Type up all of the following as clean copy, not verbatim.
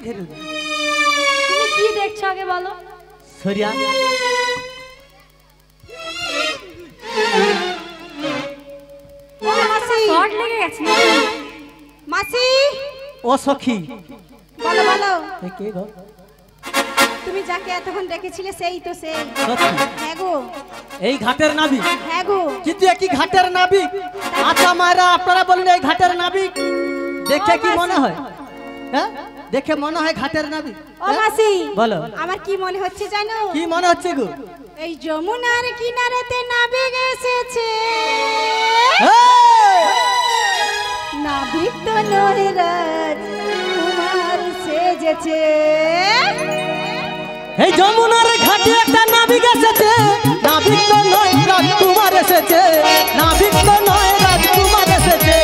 ধরে তুমি কি দেখছো আগে বলো সরিয়া শর্ট লেগে গেছে মাসি ও সখী বলো বলো কে গো তুমি যাকে এতক্ষণ দেখেছিলে সেই তো সেই সখী হ্যাঁ গো এই ঘাটের নাবিক হ্যাঁ গো কিন্তু একই ঘাটের নাবিক আচ্ছা মায়েরা আপনারা বলেন এই ঘাটের নাবিক দেখে কি মনে হয় হ্যাঁ দেখে মনে হয় ঘাটের নাবিক ও মাসি বলো আমার কি মনে হচ্ছে জানো কি মনে হচ্ছে গো এই যমুনার কিনারেতে নাবিক এসেছে নাবিক তো নয় রাজকুমার সেজেছে এই যমুনার ঘাটে একটা নাবিক এসেছে নাবিক তো নয় রাজকুমার এসেছে নাবিক তো নয় রাজকুমার এসেছে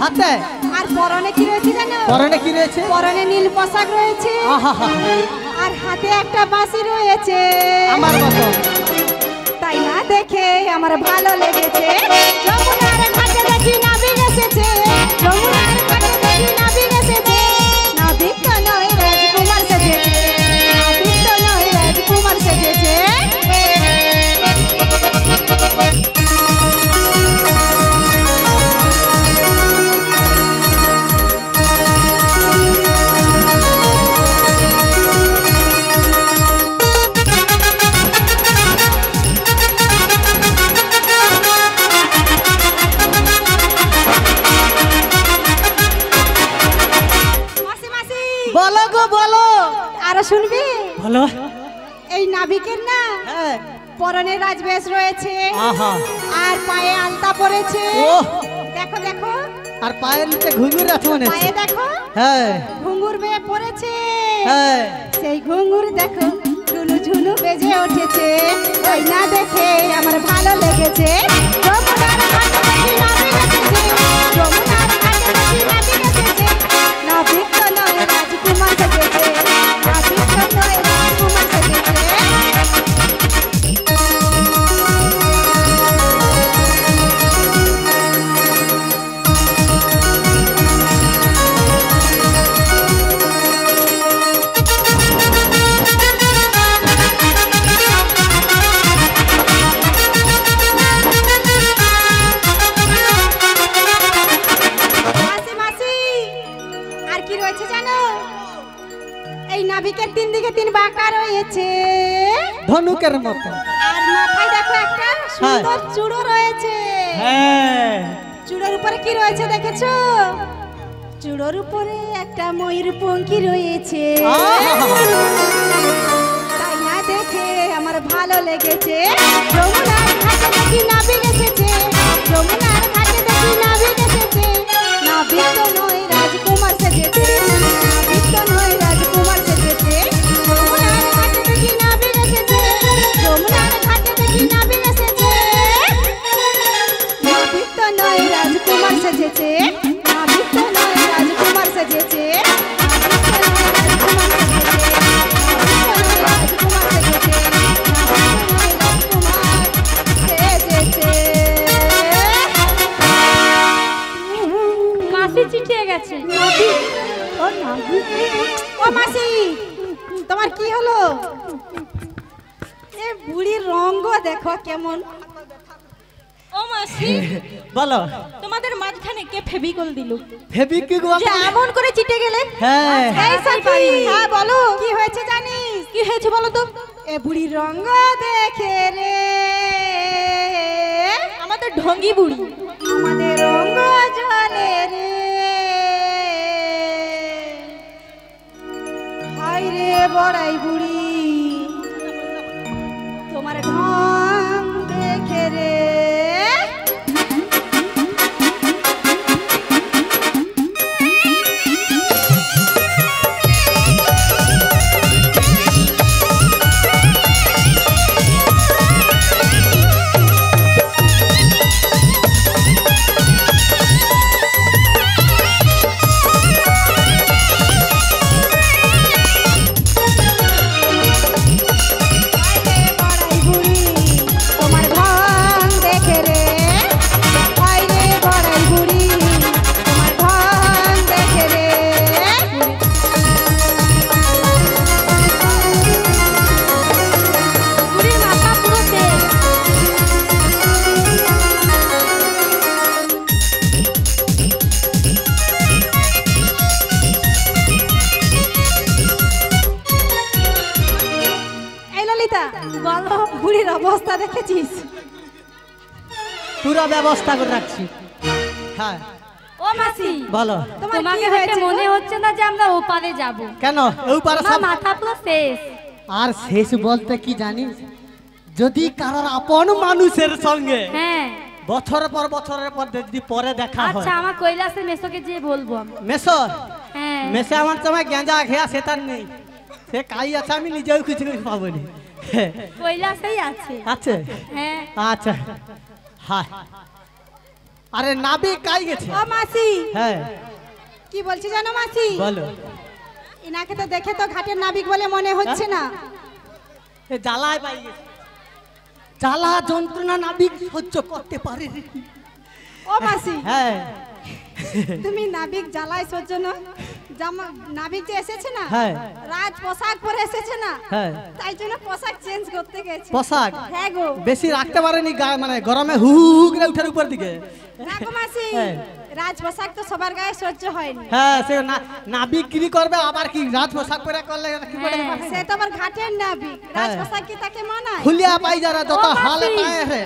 হাতে আর পরনে কি রয়েছে জানো পরনে কি রয়েছে পরনে নীল পোশাক রয়েছে আর হাতে একটা বাঁশি রয়েছে আমার মতো তাই না দেখে আমার ভালো লেগেছে যমুনার ঘাটে দেখি নাবিক এসেছে যমুনার ঘাটে দেখি নাবিক এসেছে নাবিক তো নয় রাজকুমার সেজেছে নাবিক তো নয় রাজকুমার সেজেছে বলো গো বলো আরো শুনবি বলো এই নাবিকের না হ্যাঁ পরনে রাজবেশ রয়েছে আহা আর পায়ে আলতা পরেছে ওহ দেখো দেখো আর পায়ের নিচে ঘুঙুর আছে মনে হচ্ছে পায়ে দেখো হ্যাঁ ঘুঙুর বেয়ে পড়েছে হ্যাঁ সেই ঘুঙুর দেখো ঝুনু ঝুনু বেজে উঠেছে ওই না দেখে আমার ভালো লেগেছে যমুনার ঘাটে দেখি নাবিক এসেছে যমুনার ঘাটে দেখি নাবিক এসেছে নাবিক তো নয় রাজকুমার সেজেছে নাবিক তো নয় রাজকুমার সেজেছে নাবিকের তিন দিকে তিন বাঁকা রয়েছে ধনুকের মতো আর মাথায় দেখো একটা সুন্দর চূড়ো রয়েছে হ্যাঁ চূড়োর উপরে কি রয়েছে দেখেছো চূড়োর উপরে একটা ময়ূরপঙ্খী রয়েছে তাই না দেখে আমার ভালো লেগেছে যমুনার ঘাটে দেখি নাবিক এসেছে যমুনার ঘাটে দেখি নাবিক এসেছে নাবিক তো নয় রাজকুমার সেজেছে নাবিক তো নয় রাজকুমার সেজেছে যমুনার ঘাটে দেখি নাবিক এসেছে যমুনার ঘাটে দেখি নাবিক এসেছে নাবিক তো নয় রাজকুমার সেজেছে নাবিক তো নয় রাজকুমার সেজেছে ও মাসি তোমার কি হলো এ বুড়ির রঙ দেখো কেমন ও মাসি বলো তোমাদের মাঝখানে কে ফেভিকল দিল ফেভিকুইক যে এমন করে চিটে গেলে হ্যাঁ এই সাথী হ্যাঁ বলো কি হয়েছে জানিস কি হয়েছে বলো তো এ বুড়ির রঙ দেখে রে আমাদের ঢঙ্গি বুড়ি আমাদের রঙ জানে রে হাই রে বড়াই বুড়ি তোমার ঢং দেখে রে ললিতা বলো, বুড়ির অবস্থা দেখেছিস? পুরো ব্যবস্থা করে রাখছি। হ্যাঁ ও মাসি, বলো। তোমার কি তোমাকে দেখে হয়েছে মনে গো? হচ্ছে না যে আমরা ওপারে যাব? কেন এই পারে আমার সব মাথা পুরো শেষ। আর শেষ বলতে কি জানিস, যদি কারোর আপন মানুষের সঙ্গে হ্যাঁ বছরের পর যদি পরে দেখা হয়, আচ্ছা, আমার কৈলাসের মেসোকে যেয়ে বলবো আমি। মেসর হ্যাঁ মেসে আমার সময় গেঁজা খেয়া সেটার নেই, সে কাই আছে, আমি নিজেও কিছু কিছু পাবনি। কৈলাসেই আছে। আছে হ্যাঁ আচ্ছা। হ্যাঁ আরে নাবি কাই গেছে। ও মাসি, হ্যাঁ কি বলছি জানো মাসি? বলো। ইনাকে তো দেখে তো ঘাটের নাবিক বলে মনে হচ্ছে না। এ জ্বালায় পাই গেছে, জ্বালা যন্ত্রণা নাবিক সহ্য করতে পারে। ও মাসি, হ্যাঁ তুমি নাবিক জ্বালায় সহ্য না, নাবিক যে এসেছে না, হ্যাঁ রাজ পোশাক পরে এসেছে না, হ্যাঁ তাই জন্য পোশাক চেঞ্জ করতে গেছে। পোশাক হ্যাঁ গো, বেশি রাখতে পারেনি মানে গরমে হু করে উঠার উপর দিকে। না গো মাসি, হ্যাঁ। রাজ পোশাক তো সবার গায়ে সহ্য হয়নি। হ্যাঁ সে নাবিক কি করবে, আবার কি রাজ পোশাক পরে করলে কি করে হ্যাঁ। সে তো আবার ঘাটের নাবিক, রাজ পোশাক কি তাকে মানায়? খুলিয়া পাই যারা যত ও হাল মাসি। পায় রে,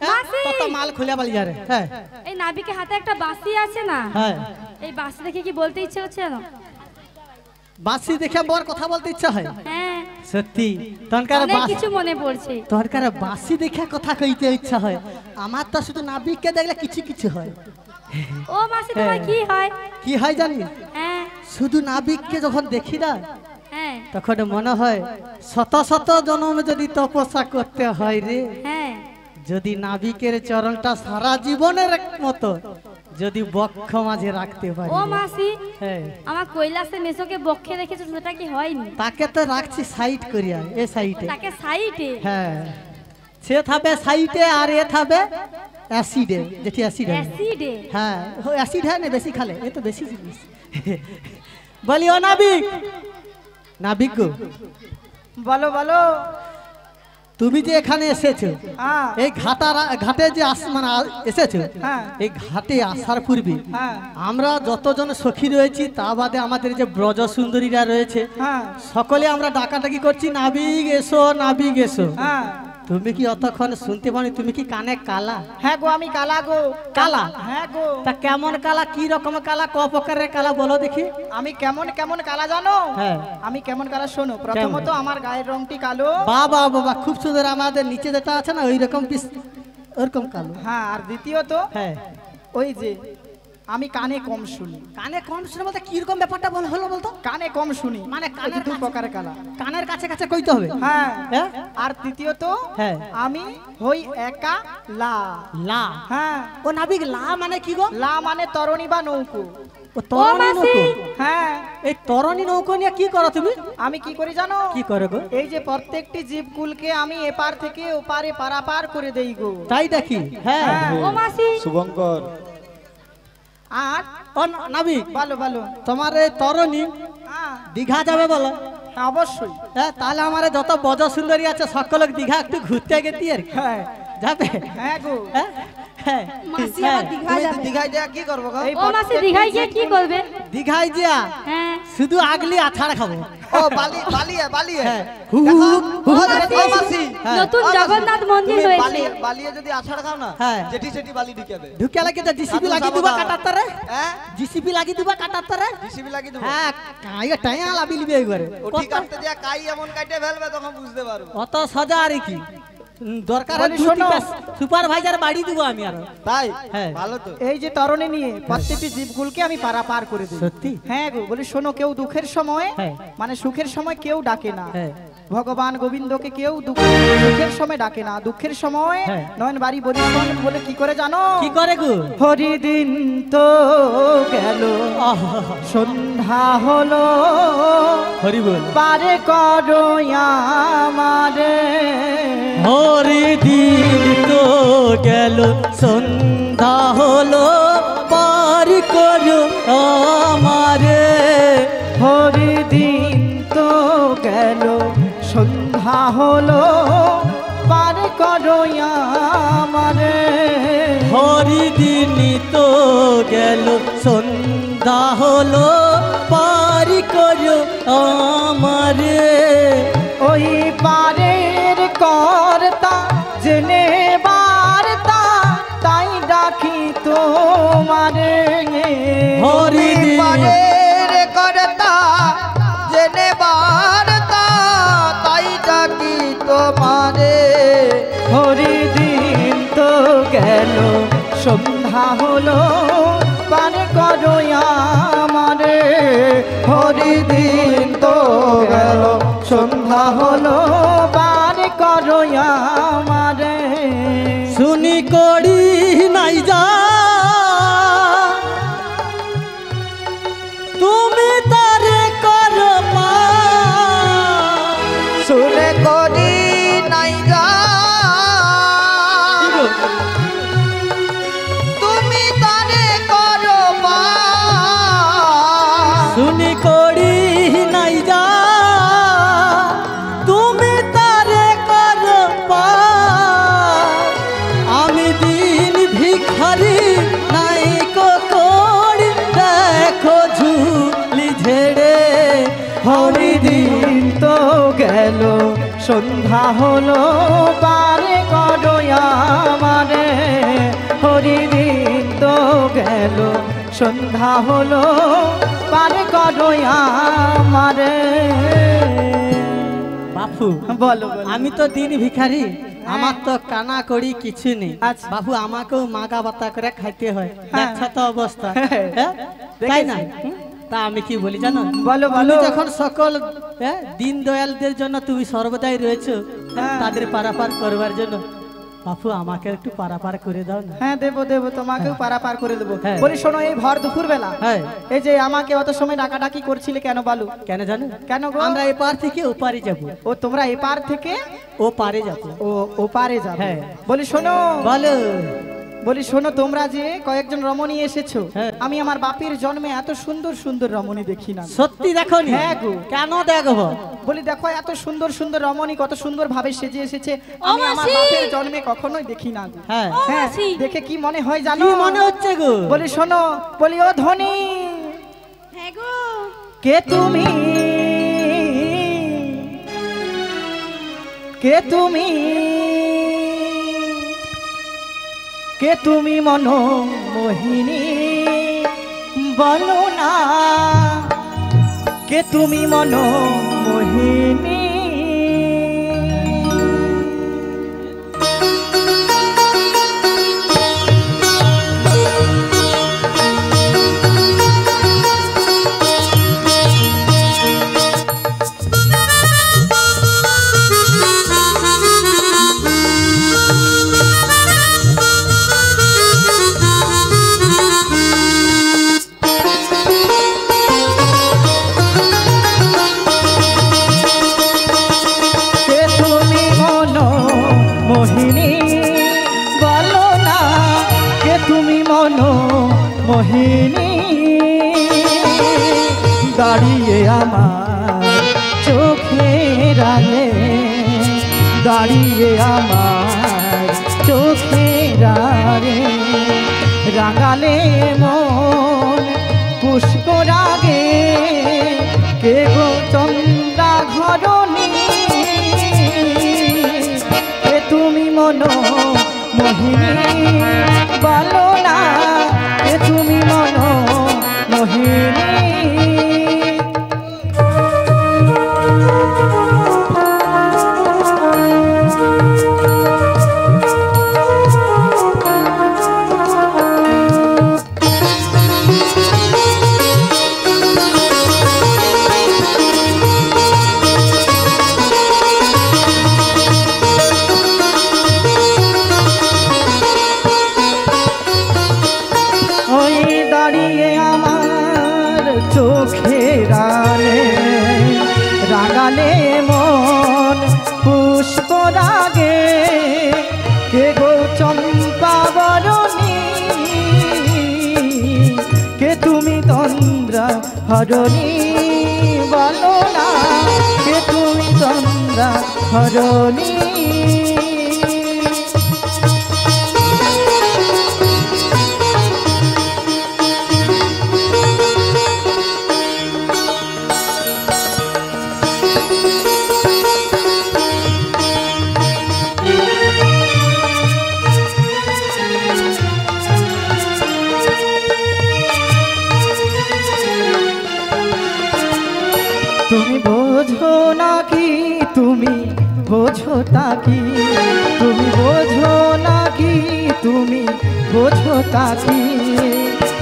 হ্যাঁ, মাসি। তত মাল খুলিয়া পাই যারে। হ্যাঁ এই নাবিকের হাতে একটা বাঁশি আছে না, হ্যাঁ এই বাঁশি দেখে কি বলতে ইচ্ছে হচ্ছে না? বাঁশি দেখে বর কথা বলতে ইচ্ছা হয়। হ্যাঁ সত্যি তনকার অনেক কিছু মনে পড়ছে। তরকার বাঁশি দেখে কথা কইতে ইচ্ছা হয়। আমার তো শুধু নাবিককে দেখলে কিছু কিছু হয়। ও মাসি, তোমার কি হয়? কি হয় জানিস, হ্যাঁ শুধু নাবিককে যখন দেখি না, হ্যাঁ তখন মনে হয় শত শত জন্ম যদি তপস্যা করতে হয় রে, হ্যাঁ যদি নাবিকের চরণটা সারা জীবনের মতো যদি বক্ষ মাঝে রাখতে পারি। ও মাসি, হ্যাঁ আমার কৈলাসের মেসোকে বক্ষে রেখেছো, সেটা কি হয়নি? তাকে তো রাখছি সাইড করিয়া, এ সাইডে। তাকে সাইডে? হ্যাঁ সে থাকবে সাইডে আর এ থাকবে অ্যাসিডে, যেটি অ্যাসিড হয়। অ্যাসিডে? হ্যাঁ অ্যাসিড হয় না বেশি খালে, এ তো বেশি জিনিস। বলি ও নাবিক, নাবিক গো, বলো বলো। তুমি যে এখানে এসেছো, হ্যাঁ এই ঘাটে যে মানে এসেছো, হ্যাঁ এই ঘাটে আসার পূর্বে হ্যাঁ আমরা যতজন সখী রয়েছি, তা বাদে আমাদের যে ব্রজ সুন্দরীরা রয়েছে, হ্যাঁ সকলে আমরা ডাকাডাকি করছি নাবিক এসো, নাবিক এসো। হ্যাঁ তুমি কি অতক্ষণ শুনতে পানি? তুমি কি কানে কালা? হ্যাঁ গো, আমি কালা গো। কালা? হ্যাঁ গো। তা কেমন কালা, কি রকম কালা, ক প্রকারের কালা বলো দেখি। আমি কেমন কেমন কালা জানো? হ্যাঁ আমি কেমন কালা শোনো। প্রথমত আমার গায়ের রংটি কালো। বাবা বাবা খুব সুন্দর, আমাদের নিচে যেটা আছে না ওই রকম ওরকম কালো। হ্যাঁ, আর দ্বিতীয়ত হ্যাঁ ওই যে আমি কানে কম শুনি। কানে কম শুনে বলতে কি রকম ব্যাপারটা বল হলো বলতো? কানে কম শুনি মানে কানের দু কাছে- প্রকারের কালা। কানের কাছে কাছে কইতে হবে। হ্যাঁ হ্যাঁ আর তৃতীয়ত হ্যাঁ আমি হই একা লা। লা। হ্যাঁ, ও নাবিক লা মানে কি গো? লা মানে তরণী বা নৌকো। ও তরণী মাসি। নৌকো। হ্যাঁ, এই তরণী নৌকো নিয়ে কি করো তুমি? আমি কি করি জানো? কি করো গো? এই যে প্রত্যেকটি জীবকুলকে আমি এপার থেকে ওপারে পারাপার করে দেই গো। তাই দেখি। হ্যাঁ হ্যাঁ। ও মাসি, শুভঙ্কর, আর ও নাবিক, ভালো ভালো। তোমার এই তরণী হ্যাঁ, দীঘা যাবে বলো? হ্যাঁ, অবশ্যই। হ্যাঁ তাহলে আমার যত বজ সুন্দরী আছে সকলে দীঘা একটু ঘুরতে গেছি আর কি। হ্যাঁ যাবে? হ্যাঁ গো। হ্যাঁ হ্যাঁ মাসি হ্যাঁ। আবার দীঘা যাবে? দীঘায় যা কি করবো গো? এই ও মাসি দীঘায় গিয়ে কি করবে? দীঘায় যা হ্যাঁ শুধু আগলি আছাড় খাবো। ও বালিয়ে বালিয়ে হ্যাঁ হু হু হু হু করে ও মাসি, হ্যাঁ। নতুন জগন্নাথ মন্দির তুমি হয়েছে। বালিয়ে যদি আছাড় খাও না, হ্যাঁ। যেটি সেটি বালি ঢুকাবে। ঢুকে লাগে তো জিসিবি সাধু লাগি দিবা সাবধান। কাটার তারে। হ্যাঁ, জিসিবি লাগি দিবা কাটার তারে। জিসিবি লাগি দেবো। হ্যাঁ কাইয়া টাইয়া লাবি লিবে একবারে। ওটি কাটতে দিয়া কাই এমন কাটে ফেলবে তখন বুঝতে পারবো। অত সোজা আর কি দরকার হয় বলি শোনো। সুপারভাইজার বাড়ি দিব আমি আর। তাই হ্যাঁ। ভালো তো। এই যে তরণী নিয়ে প্রত্যেকটি জীবকুলকে আমি পারাপার করে দিই। সত্যি? হ্যাঁ গো, বলি শোনো, কেউ দুঃখের সময় হ্যাঁ। মানে সুখের সময় কেউ ডাকে না। হ্যাঁ ভগবান গোবিন্দকে কেউ সুখের সময় ডাকে না, দুঃখের সময় হ্যাঁ। নয়ন বাড়ি বরিশন বলে কি করে জানো? কি করে গো? হরিদিন তো গেল, আহ, সন্ধ্যা হলো, হরি বল। পারে করো আমারে। হরি দিন তো গেল, সন্ধ্যা হলো, পার করো আমারে। হরিদিন তো গেল, সন্ধ্যা হলো, পারে করো আমারে। হরি দিন তো গেল, সন্ধ্যা হলো, পার করো আমারে। ওই পারে সন্ধ্যা হলো পার করো আমারে হরিদিন তো গেল সন্ধ্যা হলো পার করো আমারে শুনি করি নাই যা তুমি তারে করো পা শুনে করি নাই যা তুমি তারে করো পা শুনি করি নাই যা তুমি তারে করো পা আমি দিন ভিখারি নাই করি দেখো ঝুলি ঝেড়ে হরিদিন তো গেল সন্ধ্যা হলো পার করো আমারে হরিদিন তো গেল সন্ধ্যা হলো পার করো আমারে বাপু বলো আমি তো দিন ভিখারি আমার তো কানা করি কিছু নেই আচ্ছা। বাপু আমাকেও মাগা বাতা করে খাইতে হয় হ্যাঁ। দেখছো তো অবস্থা হ্যাঁ। হ্যাঁ? তাই না দেখেছি। তা আমি কি বলি জানো বলো, তুমি বলো। যখন সকল দিন দয়ালদের জন্য তুমি সর্বদাই রয়েছো হ্যাঁ। তাদের পারাপার করবার জন্য বাপু আমাকে একটু পারাপার করে দাও না হ্যাঁ দেবো দেবো তোমাকেও পারাপার করে দেবো হ্যাঁ। বলি শোনো এই ভর দুপুর বেলা হ্যাঁ এই যে আমাকে অত সময় ডাকাডাকি করছিলে কেন বলো কেন জানো কেন গো? আমরা এপার থেকে ওপারে যাব ও তোমরা এপার থেকে ও পারে যাব ও ওপারে যাবে হ্যাঁ। বলি শোনো বলো বলি শোনো তোমরা যে কয়েকজন রমণী এসেছো হ্যাঁ। আমি আমার বাপের জন্মে এত সুন্দর সুন্দর রমণী দেখি না সত্যি দেখো নি হ্যাঁ গো। কেন দেখবো বলি দেখো এত সুন্দর সুন্দর রমণী কত সুন্দর ভাবে সেজে এসেছে আমি আমার মাসি! বাপের জন্মে কখনোই দেখি না গো। হ্যাঁ হ্যাঁ মাসি! দেখে কি মনে হয় জানো কি মনে হচ্ছে গো বলি শোনো বলি ও ধনী হ্যাঁ গো কে তুমি কে তুমি কে তুমি মনো মোহিনী বলো না কে তুমি মনো মোহিনী কে তুমি মনো মোহিনী বলো না কে তুমি মনো মোহিনী দাঁড়িয়ে আমার চোখের আগে দাঁড়িয়ে আমার চোখের আগে রাঙালে মন পুষ্প রাগে কে গো চন্দ্রা ঘরণী কে তুমি মনো মোহিনী বলো না কে তুমি মনো মোহিনী ওই দাঁড়িয়ে আমার চোখের আড়ে রাগালে মন পুষ্প রাগে কে গো চম্পা বরণী কে তুমি তন্দ্রা হরণী বলো না কে তুমি তন্দ্রা হরণী তুমি বোঝো নাকি তুমি বোঝো তাকি তুমি বোঝো নাকি তুমি বোঝো তাকি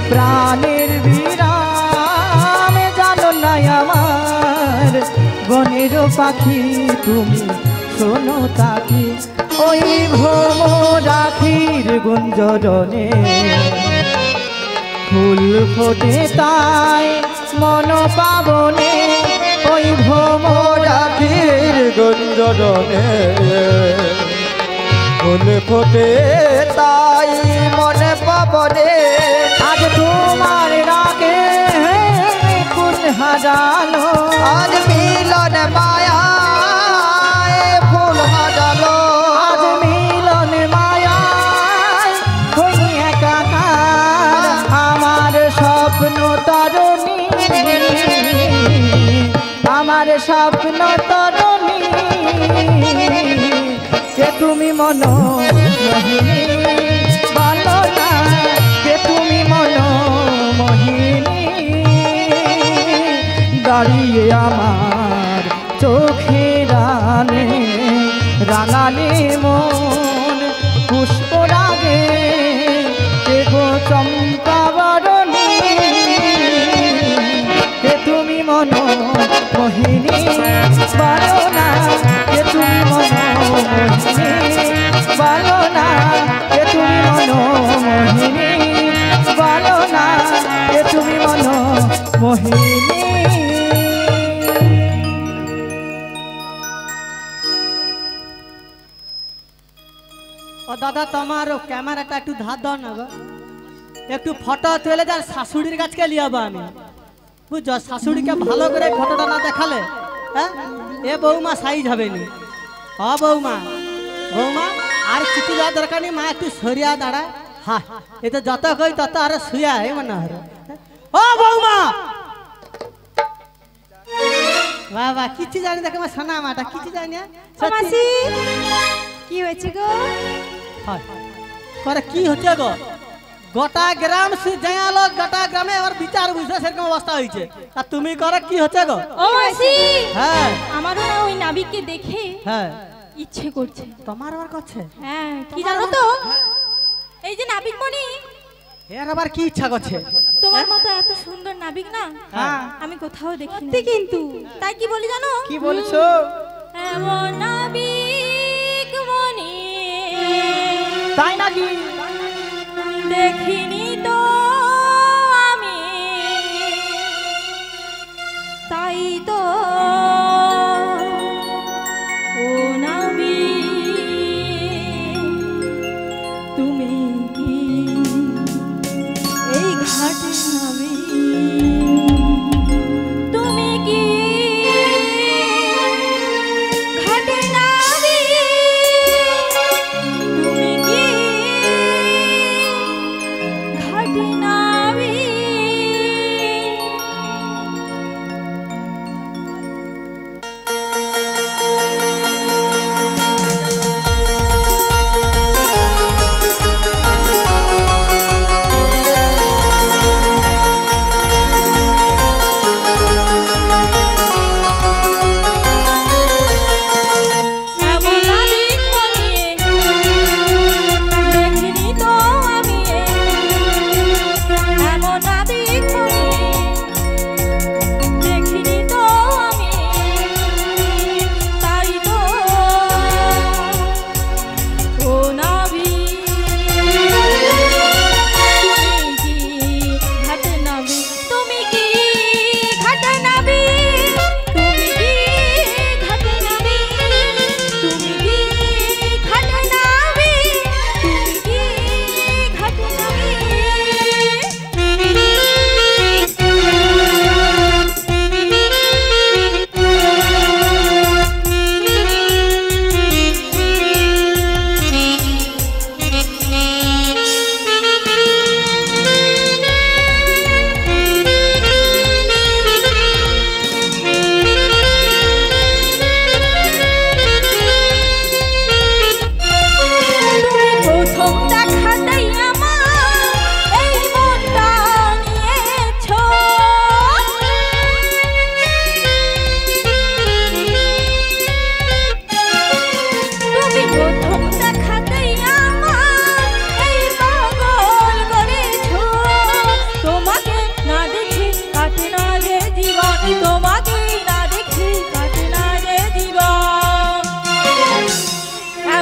প্রাণের বিরাম জানো না আমার বনের পাখি তুমি শোনো তাকি ওই ভ্রমরাখির গুঞ্জরণে ফুল ফোটে তাই মন পাবনে ওই ভ্রমরাখির গুঞ্জরণে ফুল ফোটে তাই মনে পাবনে আজ তোমার রাগে কুল হাজালো আজ মিলন মায়া ফুল হাজালো আজ মিলন মায়া হই একাকার আমার স্বপ্ন তরুণী আমার স্বপ্ন তরুণী কে তুমি মন মোহিনী বলো না কে তুমি মন মোহিনী দাঁড়িয়ে আমার চোখের রানে রাঙালে মন পুষ্প রাগে কে গো চম্পা বরণী কে তুমি মন মোহিনী বলো না কে তুমি মন মোহিনী বলো না কে তুমি মন মোহিনী বলো না কে তুমি মন মোহিনী ও দাদা তোমার ক্যামেরাটা একটু ধার দাও না গো একটু ফটো তুলে যার শাশুড়ির কাছকে লিয়াবো আমি বুঝছো শাশুড়িকে ভালো করে ফটোটা না দেখালে হ্যাঁ এ বৌমা সাইজ হবে নি ও বৌমা বৌমা আর কিছু যাওয়ার দরকার নেই মা একটু সরিয়া দাঁড়া হ্যাঁ এ তো যত কই তত আরো শুয়া এই মনে হয় ও বৌমা বাবা কিছু জানি দেখে আমার সোনা মাটা কিছু জানি না মাসি কি হয়েছে গো করে কি হচ্ছে গো গোটা গ্রাম জায়ালো গোটা গ্রামে আবার বিচার বুঝে সেরকম অবস্থা হয়েছে আর তুমি করে কি হচ্ছে গো ও মাসি হ্যাঁ আমারও না ওই নাবিককে দেখে হ্যাঁ ইচ্ছে করছে। তোমার আবার করছে হ্যাঁ কি জানো তো এই যে নাবিক মনি এর আবার কি ইচ্ছা করছে তোমার মতো এত সুন্দর নাবিক না হ্যাঁ আমি কোথাও দেখিনি কিন্তু তাই কি বলি জানো কি বলছো এমন নাবিক মনি তাই নাকি দেখিনি তো আমি তাই তো ও নাবিক তুমি কি এই ঘাটে নামি তুমি কি ঘাটে নামি তুমি কি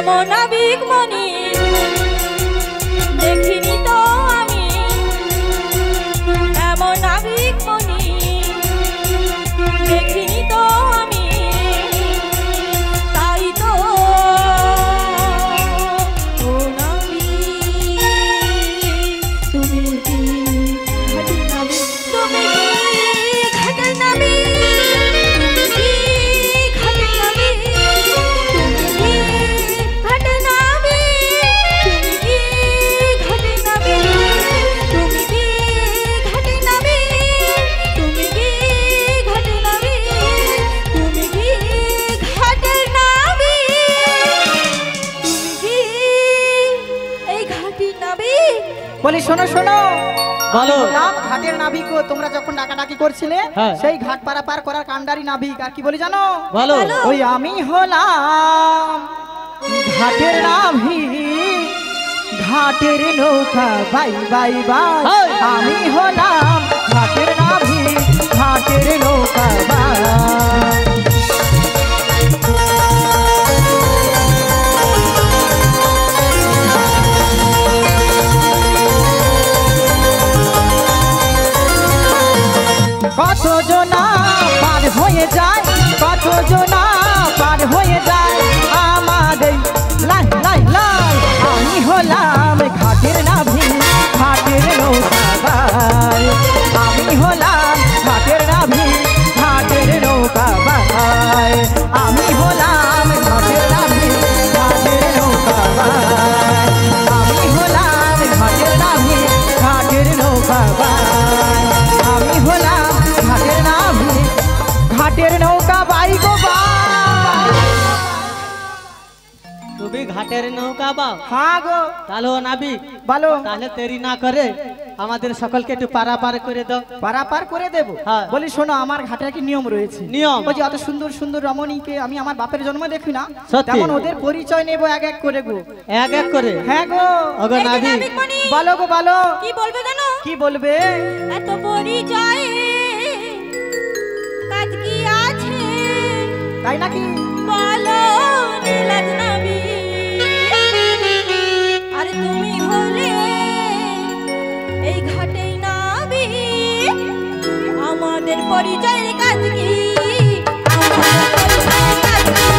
এমন নাবিক মনি দেখিনি তো আমি, এমন নাবিক মনি দেখিনি তো আমি, তাই তো ও নাবিক তুমি কি ঘাটের নাবিক, তুমি কি ঘাটের নাবিক, তুমি কি ঘাটের নাবিক, তুমি কি ঘাটের নাবিক, তুমি কি ঘাটের নাবিক, তুমি কি ঘাটের নাবিক, তুমি কি ঘাটের নাবিক, তুমি কি ঘাটের নাবিক, তুমি কি এই ঘাটের নাবিক। বলি শোনো শোনো, বলো। নাম ঘাটের নাবিক ও তোমরা যখন ডাকাডাকি করছিলে হ্যাঁ। সেই ঘাট পারাপার করার কান্ডারি নাবিক। আর কি বলি জানো? বলো। ওই আমি হলাম ঘাটের নাবিক, ঘাটের নৌকা বাই বাই বাই। হ্যাঁ। আমি হলাম ঘাটের নাবিক, ঘাটের নৌকা বাই। কত জনা পার হয়ে যায়, কত জনা পার হয়ে যায় আমার এই লাই লাই লাই। আমি হলাম ঘাটের নাভি, ঘাটের নৌকা বাই। আমি হলাম ঘাটের নাভি, ঘাটের নৌকা বাই। আমি হলাম ঘাটের নাভি, ঘাটের নৌকা বাই। আমি হলাম ঘাটের নাভি, ঘাটের নৌকা বাই। আমি হলাম ঘাটের নাভি, ঘাটের নৌকা বাই গো বাই। তুমি ঘাটের নৌকা বাও? হ্যাঁ গো। তাহলে ও নাবিক, বলো। তাহলে দেরি না করে আমাদের সকলকে একটু পারাপার করে দাও। পারাপার করে দেবো? হ্যাঁ। বলি শোনো, আমার ঘাটের কি নিয়ম রয়েছে। নিয়ম? ওই যে অত সুন্দর সুন্দর রমণীকে আমি আমার বাপের জন্ম দেখি না, সত্যি? তেমন ওদের পরিচয় নেবো এক এক করে গো। এক এক করে? হ্যাঁ গো। ওগো এই যে নাবিক, নাবিক মনি, বলো গো বলো। কি বলবে জানো? কি বলবে? এত পরিচয়ে কাজ কি আছে তাই নাকি? বলো নীলাজ নাবি। আর তুমি হলে এই ঘাটেই নাবি, আমাদের পরিচয়ের কাজ কি, আমাদের পরিচয়ের কাজ কি।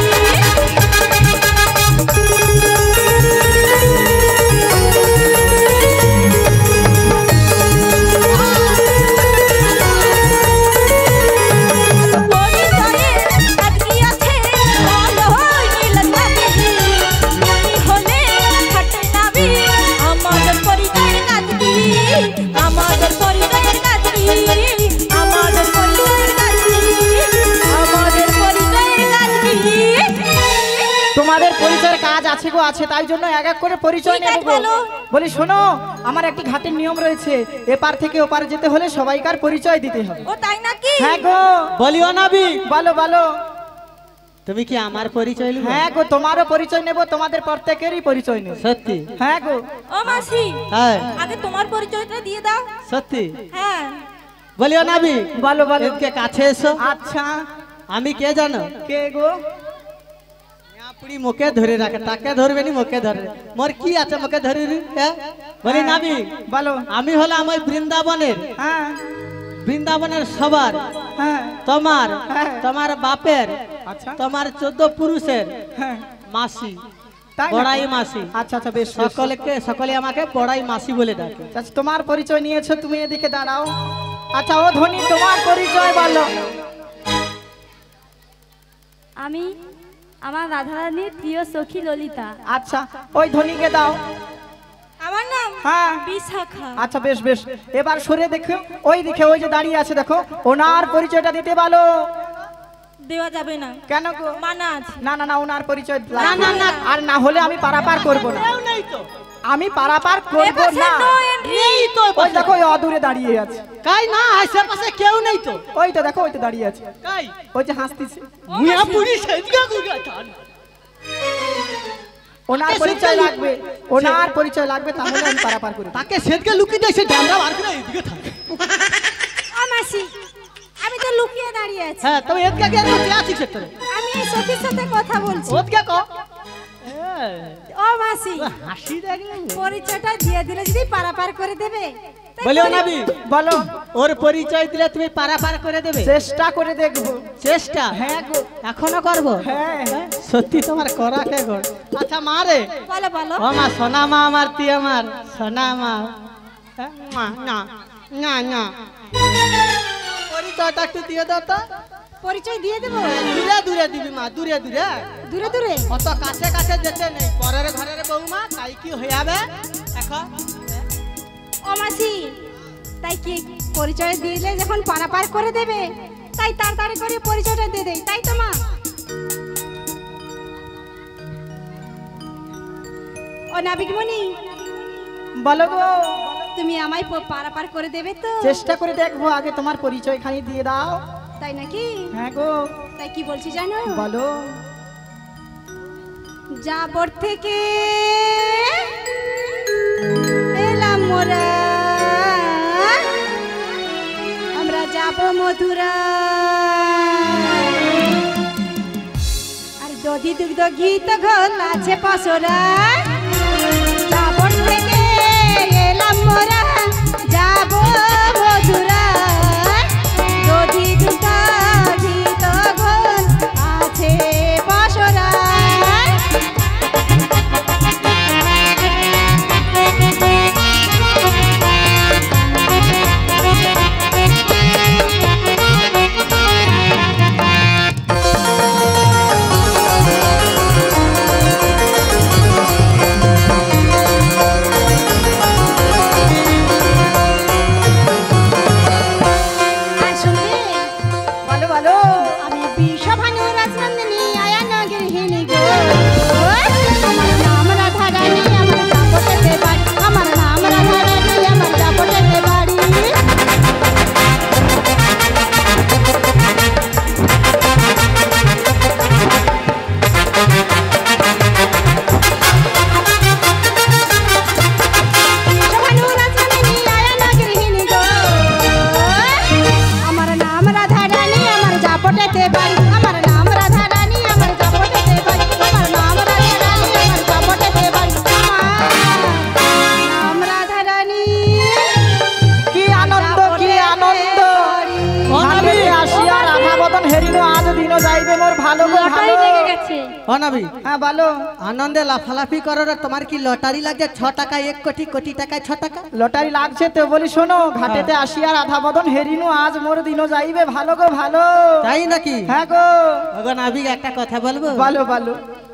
তোমাদের পরিচয়ের কাজ আছে গো, আছে, তাই জন্য এক এক করে পরিচয় কি কাজ নেব গো। বলো? বলি শোনো, আমার একটি ঘাটের নিয়ম রয়েছে, এপার থেকে ওপার যেতে হলে সবাইকার পরিচয় দিতে হবে। ও তাই নাকি? হ্যাঁ গো। বলিও নাবিক, বলো বলো। তুমি কি আমার পরিচয় নিবে? হ্যাঁ গো, তোমারও পরিচয় নেব, তোমাদের প্রত্যেকেরই পরিচয় নেব। সত্যি? হ্যাঁ গো। ও মাসি, হ্যাঁ আগে তোমার পরিচয়টা দিয়ে দাও। সত্যি? হ্যাঁ। বলিও নাবিক, বলো বলো। এদিকে কাছে এসো। আচ্ছা। আমি কে জানো? কে গো? পুরি মুখে ধরে রাখে, তাকে ধরবে নি, মুখে ধরে। মোর কি আছে মুখে ধরে রে? হ্যাঁ? বলি নাবিক, বলো। আমি হলাম ওই বৃন্দাবনের, হ্যাঁ বৃন্দাবনের সবার, হ্যাঁ তোমার, হ্যাঁ। তোমার বাপের, আচ্ছা। তোমার 14 পুরুষের হ্যাঁ মাসি, তাই নাকি? বড়াই মাসি। আচ্ছা আচ্ছা, বেশ বেশ। সকলে আমাকে বড়াই মাসি বলে ডাকে। আচ্ছা, তোমার পরিচয় নিয়েছো, তুমি এদিকে দাঁড়াও। আচ্ছা, ও ধনী, তোমার পরিচয় বলো। আমি আমার রাধারানীর প্রিয় সখী ললিতা। আচ্ছা, ওই ধনীকে দাও। আমার নাম হ্যাঁ। বিশাখা। আচ্ছা, বেশ বেশ। এবার সরে দেখো, ওই দিকে ওই যে দাঁড়িয়ে আছে দেখো, ওনার পরিচয়টা দিতে বলো। দেওয়া যাবে না, কেন গো? মানা আছে। না না না, ওনার পরিচয় না, লাগবে। না, না। আর না হলে আমি পারাপার করব না। কেউ নেই তো। আমি পারাপার করব এপাশে না। no entry। নেই তো ওই এপাশে। দেখো, ওই অদূরে দাঁড়িয়ে আছে। কাই না, আশেপাশে কেউ নেই তো। ওই তো দেখো, ওই তো দাঁড়িয়ে আছে, কাই? ওই যে হাসতেছে। মুয়া পুরি সেদিকে ঘুরে টান। ওনার তাকে পরিচয় সেদিকে লাগবে, ওনার পরিচয় লাগবে, তাহলে আমি পারাপার করি। তাকে সেদিকে লুকিয়ে দেয়, সে ড্যামরা বার করে এদিকে থাকে। ও মাসি, আমি তো লুকিয়ে দাঁড়িয়ে আছি। হ্যাঁ, তুমি এদিকে কে কে আছিস সেটারে? আমি এই সখীর সাথে কথা বলছি। ওদিকে কো। ও মাসি হাসি দেখলে পরিচয়টা দিয়ে দিলে যদি পারাপার করে দেবে তাই বলো নাবি বলো ওর পরিচয় দিলে তুমি পারাপার করে দেবে? চেষ্টা করে দেখবো। চেষ্টা হ্যাঁ গো। এখনো করবো? হ্যাঁ। সত্যি তোমার করা কে গো? আচ্ছা মা রে, বলো বলো ও মা সোনা মা আমার, তুই আমার সোনা মা। হ্যাঁ, মা না না না, পরিচয়টা একটু দিয়ে দাও তো। পরিচয় দিয়ে দেবো দূরে দূরে দিবি মা, দূরে দূরে, দূরে দূরে অত কাছে কাছে যেতে নেই। পরের ঘরের বৌমা, তাই কি হয়ে যাবে এখন? ও মাসি তাই কি পরিচয় দিলে যখন পারাপার করে দেবে তাই তাড়াতাড়ি করে পরিচয়টা দিয়ে দেই, তাই তো মা? ও নাবিকমণি বলো গো। তুমি আমায় পারাপার করে দেবে তো? চেষ্টা করে দেখবো, আগে তোমার পরিচয় খানি দিয়ে দাও। তাই নাকি? হ্যাঁ গো। তাই কি বলছি জানো? বলো। যাবর থেকে এলাম মোরা, আমরা যাব মধুরা, আর দধি দুগ্ধ গীত ঘোল আছে পসরা। যাবর থেকে এলাম মোরা, যাব মধুরা, দধি দুগ্ধ গীত ঘোল আছে পসরা। বলো বলো। আমি বিশ্বভানু রাজনন্দিনী আয়ানগের হিনী গো, আমার নাম রাধা রানী, আমার জাপটেতে বাড়ি, আমার নাম রাধা রানী, আমার জাপটেতে বাড়ি। বিশ্বভানু রাজনন্দিনী আয়ানগের হিনী গো, আমার নাম রাধা রানী, আমার জাপটেতে বাড়ি, আমার নাম রাধা রানী, আমার জাপটেতে বাড়ি, আমার নাম রাধা রানী, আমার জাপটেতে বাড়ি, আমার নাম রাধা রানী। কি আনন্দ, কি আনন্দ। ঘাটে আসিয়া রাধা বদন হেরিনো, আজ দিনও যাইবে মোর ভালো গো ভালো। ও নাবি, হ্যাঁ বলো। আনন্দে লাফালাফি করার তোমার কি লটারি লাগছে? 6 টাকা 1 কোটি, কোটি টাকায় 6 টাকা। লটারি লাগছে তো বলি শোনো, ঘাটেতে আসিয়া রাধা বদন হেরিনো, আজ মোর দিনও যাইবে ভালো গো ভালো। তাই নাকি? হ্যাঁ গো। ওগো নাবিক, একটা কথা বলবো? বলো বলো।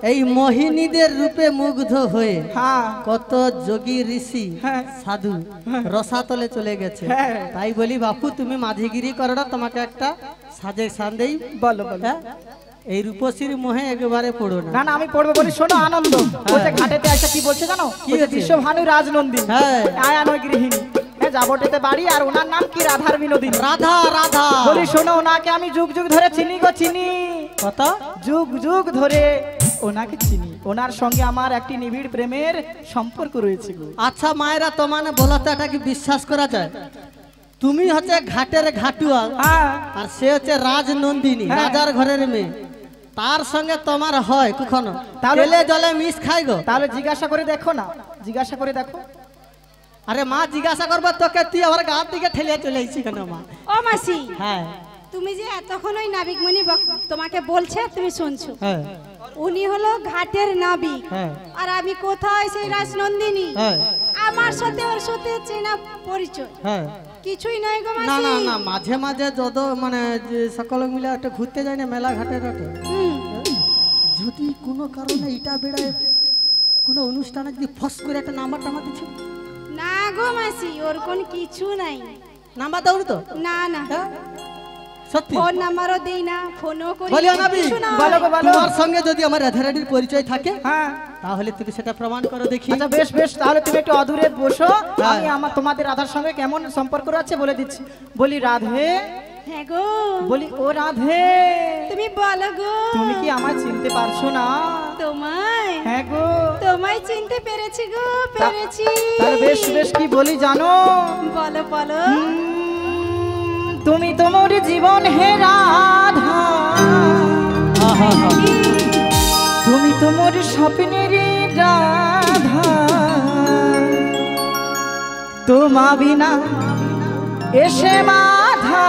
এই মোহিনীদের রূপে মুগ্ধ হয়ে হ্যাঁ কত যোগী ঋষি হ্যাঁ। সাধু রসাতলে চলে গেছে। হ্যাঁ। তাই বলি বাপু, তুমি মাঝিগিরি করো না, তোমাকে একটা সাজেশন দেই। বলো বলো। হ্যাঁ? এই রূপসীর মোহে একেবারে পড়ো না। না না, আমি পড়বো বলি শোনো, আনন্দ। ওই যে ঘাটেতে আসা কি বলছে জানো? কি ওই যে হয়েছে? বিশ্বভানু রাজনন্দিনী, হ্যাঁ। আয়ানয় গৃহিণী, হ্যাঁ জাবটেতে বাড়ি, আর ওনার নাম কি রাধার বিনোদিনী। রাধা রাধা বলি শোনো, ওনাকে আমি যুগ যুগ ধরে চিনি গো চিনি, কত যুগ যুগ ধরে ওনাকে চিনি। ওনার সঙ্গে আমার একটি নিবিড় প্রেমের সম্পর্ক রয়েছে গো। আচ্ছা মায়েরা, তো মানে বলো তো, এটা কি বিশ্বাস করা যায়? তুমি হচ্ছে ঘাটের ঘাটুয়াল, হ্যাঁ আর সে হচ্ছে রাজনন্দিনী, হ্যাঁ। রাজার ঘরের মেয়ে। তার সঙ্গে তোমার হয় কখনো? তাহলে- তেলে জলে মিশ খাই গো। তাহলে জিজ্ঞাসা করে দেখো না, জিজ্ঞাসা করে দেখো। আরে মা, জিজ্ঞাসা করবো তোকে, তুই আমার গাঁর দিকে ঠেলে চলে এসেছি কেন মা? ও মাসি, হ্যাঁ তুমি যে এতক্ষণ ওই নাবিকমণি তোমাকে বলছে তুমি শুনছো, হ্যাঁ উনি হলো ঘাটের নাবিক, হ্যাঁ আর আমি কোথায় সেই রাজনন্দিনী। হ্যাঁ আমার সাথে ওর সাথে চেনা পরিচয় হ্যাঁ। কিছুই নয় গো না মাসি। না না, মাঝে মাঝে যত মানে যে সকল মিলে একটা ঘুরতে যায় না মেলা ঘাটে ঘাটে, হুম, যদি কোনো কারণে ইটা বেড়ায় কোনো অনুষ্ঠানে যদি ফস করে একটা নাম্বার টাম্বার দিচ্ছে, না গো মাসি, ওর কোন কিছু নাই। নাম্বার দাও তো? না না, হ্যাঁ? সত্যি ফোন নাম্বারও দেই না, ফোনও করি না, বলিও নাবি, কিছু না। বলো গো বলো। তোমার সঙ্গে যদি আমার রাধারানীর পরিচয় থাকে, হ্যাঁ তাহলে তুমি সেটা প্রমাণ করো দেখি। আচ্ছা বেশ বেশ, তাহলে তুমি একটু অদূরে বসো, হ্যাঁ। আমি আমার তোমাদের রাধার সঙ্গে কেমন সম্পর্ক আছে বলে দিচ্ছি। বলি রাধে, হ্যাঁ গো, বলি ও রাধে, তুমি বলো গো। তুমি কি আমায় চিনতে পারছো না? তোমায় হ্যাঁ গো। তোমায় চিনতে পেরেছি গো, পেরেছি। তাহলে বেশ বেশ, কি বলি জানো? বলো বলো। তুমি তোমার জীবন হে রাধা, তুমি তোমার স্বপ্নের তোমা বিনা এসে মাধা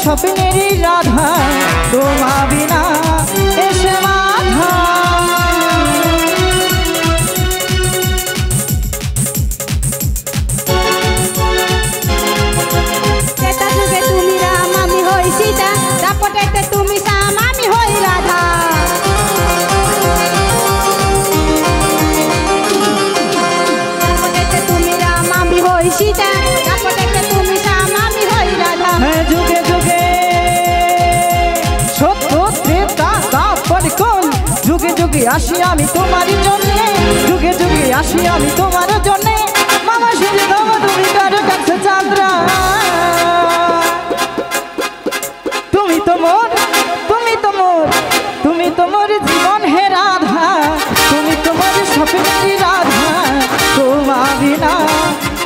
স্বপ্নেরই রাধা তোমা বিনা এসে মাধা ত্রেতা যুগে তুমি রাম আমি হই সীতা দাপটেতে তুমি শ্যাম আমি হই রাধা দাপটেতে তুমি রাম আমি হই সীতা দাপটেতে তুমি শ্যাম আমি হই রাধা যুগে যুগে সত্য ত্রেতা তারপর কোন যুগে যুগে আসি আমি তোমার জন্যে যুগে যুগে আসি আমি তোমার জন্যে মামা সেজে দাও তুমি কারো কাছে চাঁদরা তুমি তো মোর জীবন হে রাধা তুমি তোমার স্বপ্নেরই রাধা তোমা বিনা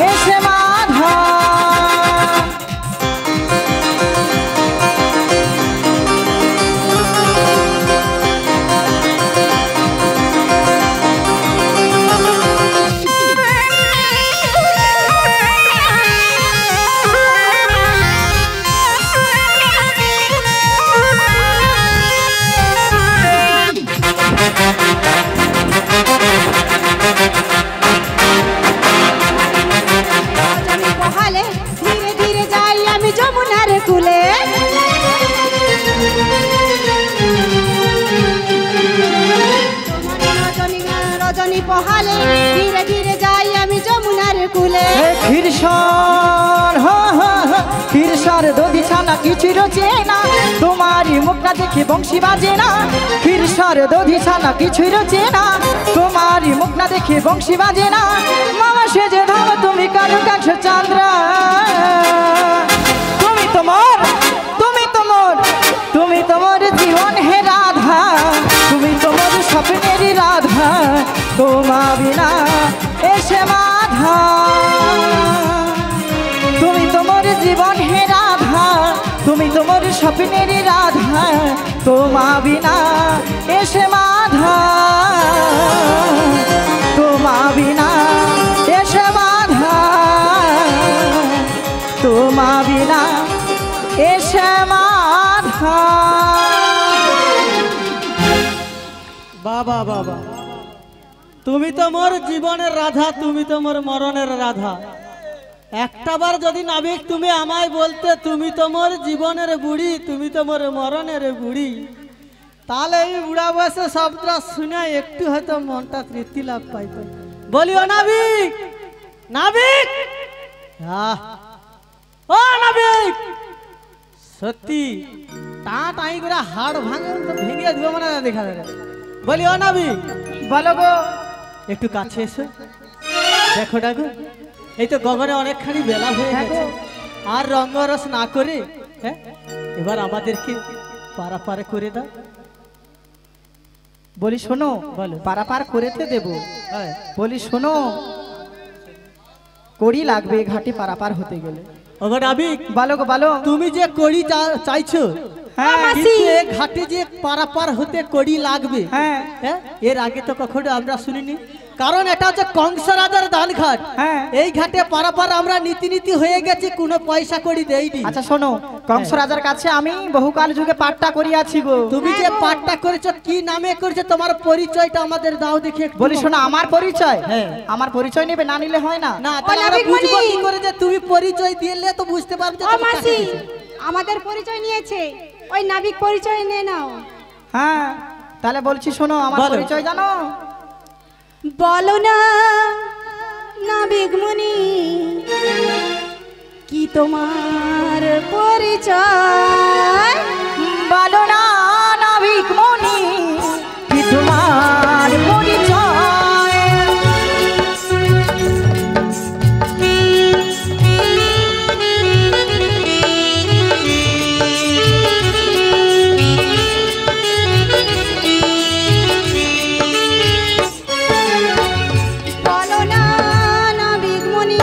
এসে মাধা ধীরে ধীরে যাই আমি যমুনার কুলে রজনী পহালে ধীরে ধীরে যাই আমি যমুনার কুলে ক্ষীরসার দধি ছানা কিছুই রচে না তোমারই মুখটা দেখে বংশী বাজে না ক্ষীরসার দধি ছানা কিছুই রচে না তোমারই মুখটা দেখে বংশী বাজে না মামা সেজে দাও তুমি কারো কাছে চাঁদরা তুমি তোমার জীবন হে রাধা তুমি তোমার স্বপ্নেরই রাধা তোমা বিনা এসে মাধা তুমি তোমার জীবন হে রাধা তুমি তোমার স্বপ্নেরই রাধা তোমা বিনা এসে মাধা তোমা বিনা এসে মাধা তোমা বিনা এসে মাধা বাবা বাবা তুমি তো মোর জীবনের রাধা তুমি তো মোর মরণের রাধা একটাবার যদি নাবিক তুমি আমায় বলতে তুমি তো মোর জীবনের বুড়ি তুমি তো মোর মরণের বুড়ি তাহলে এই বুড়া বয়সে শব্দটা শুনে একটু হয়তো মনটা তৃপ্তি লাভ পাইত বলিও নাবিক নাবিক ও নাবিক সত্যি টাই করে হাড় ভেঙে দিব মানে দেখা যাবে বলিও নাবিক বলো গো একটু কাছে এসো দেখো ডাকো এই তো গগনে অনেকখানি বেলা হয়ে গেছে আর রঙ্গরস না করে হ্যাঁ এবার আমাদেরকে পারাপার করে দাও বলি শোনো বলো পারাপার করেতে দেব হ্যাঁ বলি শোনো কড়ি লাগবে ঘাটে পারাপার হতে গেলে ওগো নাবিক বলো গো বলো তুমি যে কড়ি চাইছো হ্যাঁ কিন্তু এই ঘাটে যে পারাপার হতে কড়ি লাগবে হ্যাঁ হ্যাঁ এর আগে তো কখনো আমরা শুনিনি কারণ এটা হচ্ছে কংস রাজার দান ঘাট হ্যাঁ এই ঘাটে পারাপার আমরা নীতি হয়ে গেছি কোনো পয়সা কড়ি দেইনি আচ্ছা শোনো কংস রাজার কাছে আমি বহুকাল যুগে পাঠটা করিয়াছি গো তুমি যে পাঠটা করেছো কি নামে করেছো তোমার পরিচয়টা আমাদের দাও দেখি একটু। বলি শোনো আমার পরিচয় হ্যাঁ। আমার পরিচয় নেবে না নিলে হয় না না তাহলে আমরা নাবিক বুঝবো মণি। কি করে যে তুমি পরিচয় দিলে তো বুঝতে পারবে যে ও তোমার মাসি কাছে দিয়েছে। আমাদের পরিচয় নিয়েছে ওই নাবিক পরিচয় নিয়ে নাও হ্যাঁ তাহলে বলছি শোনো আমার বলো। পরিচয় জানো বলো না নাবিক মুনি কি তোমার পরিচয় বলো না নাবিক মনি কি তোমার পরিচয় বলো না নাবিক মনি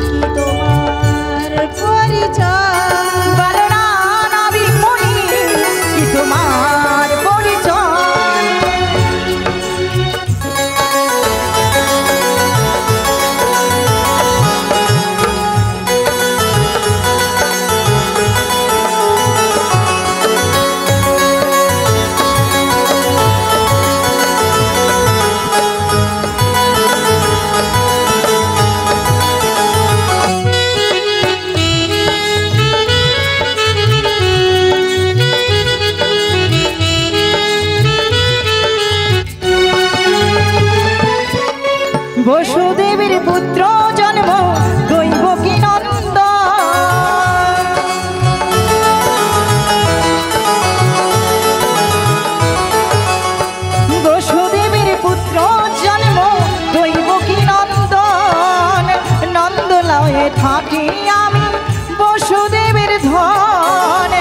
কি তোমার পরিচয় বলো না নাবিক মনি কি তোমার পরিচয় বসুদেবের পুত্র জন্ম দৈব কি নন্দ বসুদেবের পুত্র জন্ম দৈব কি নন্দন নন্দলয়ে থাকি আমি বসুদেবের ধন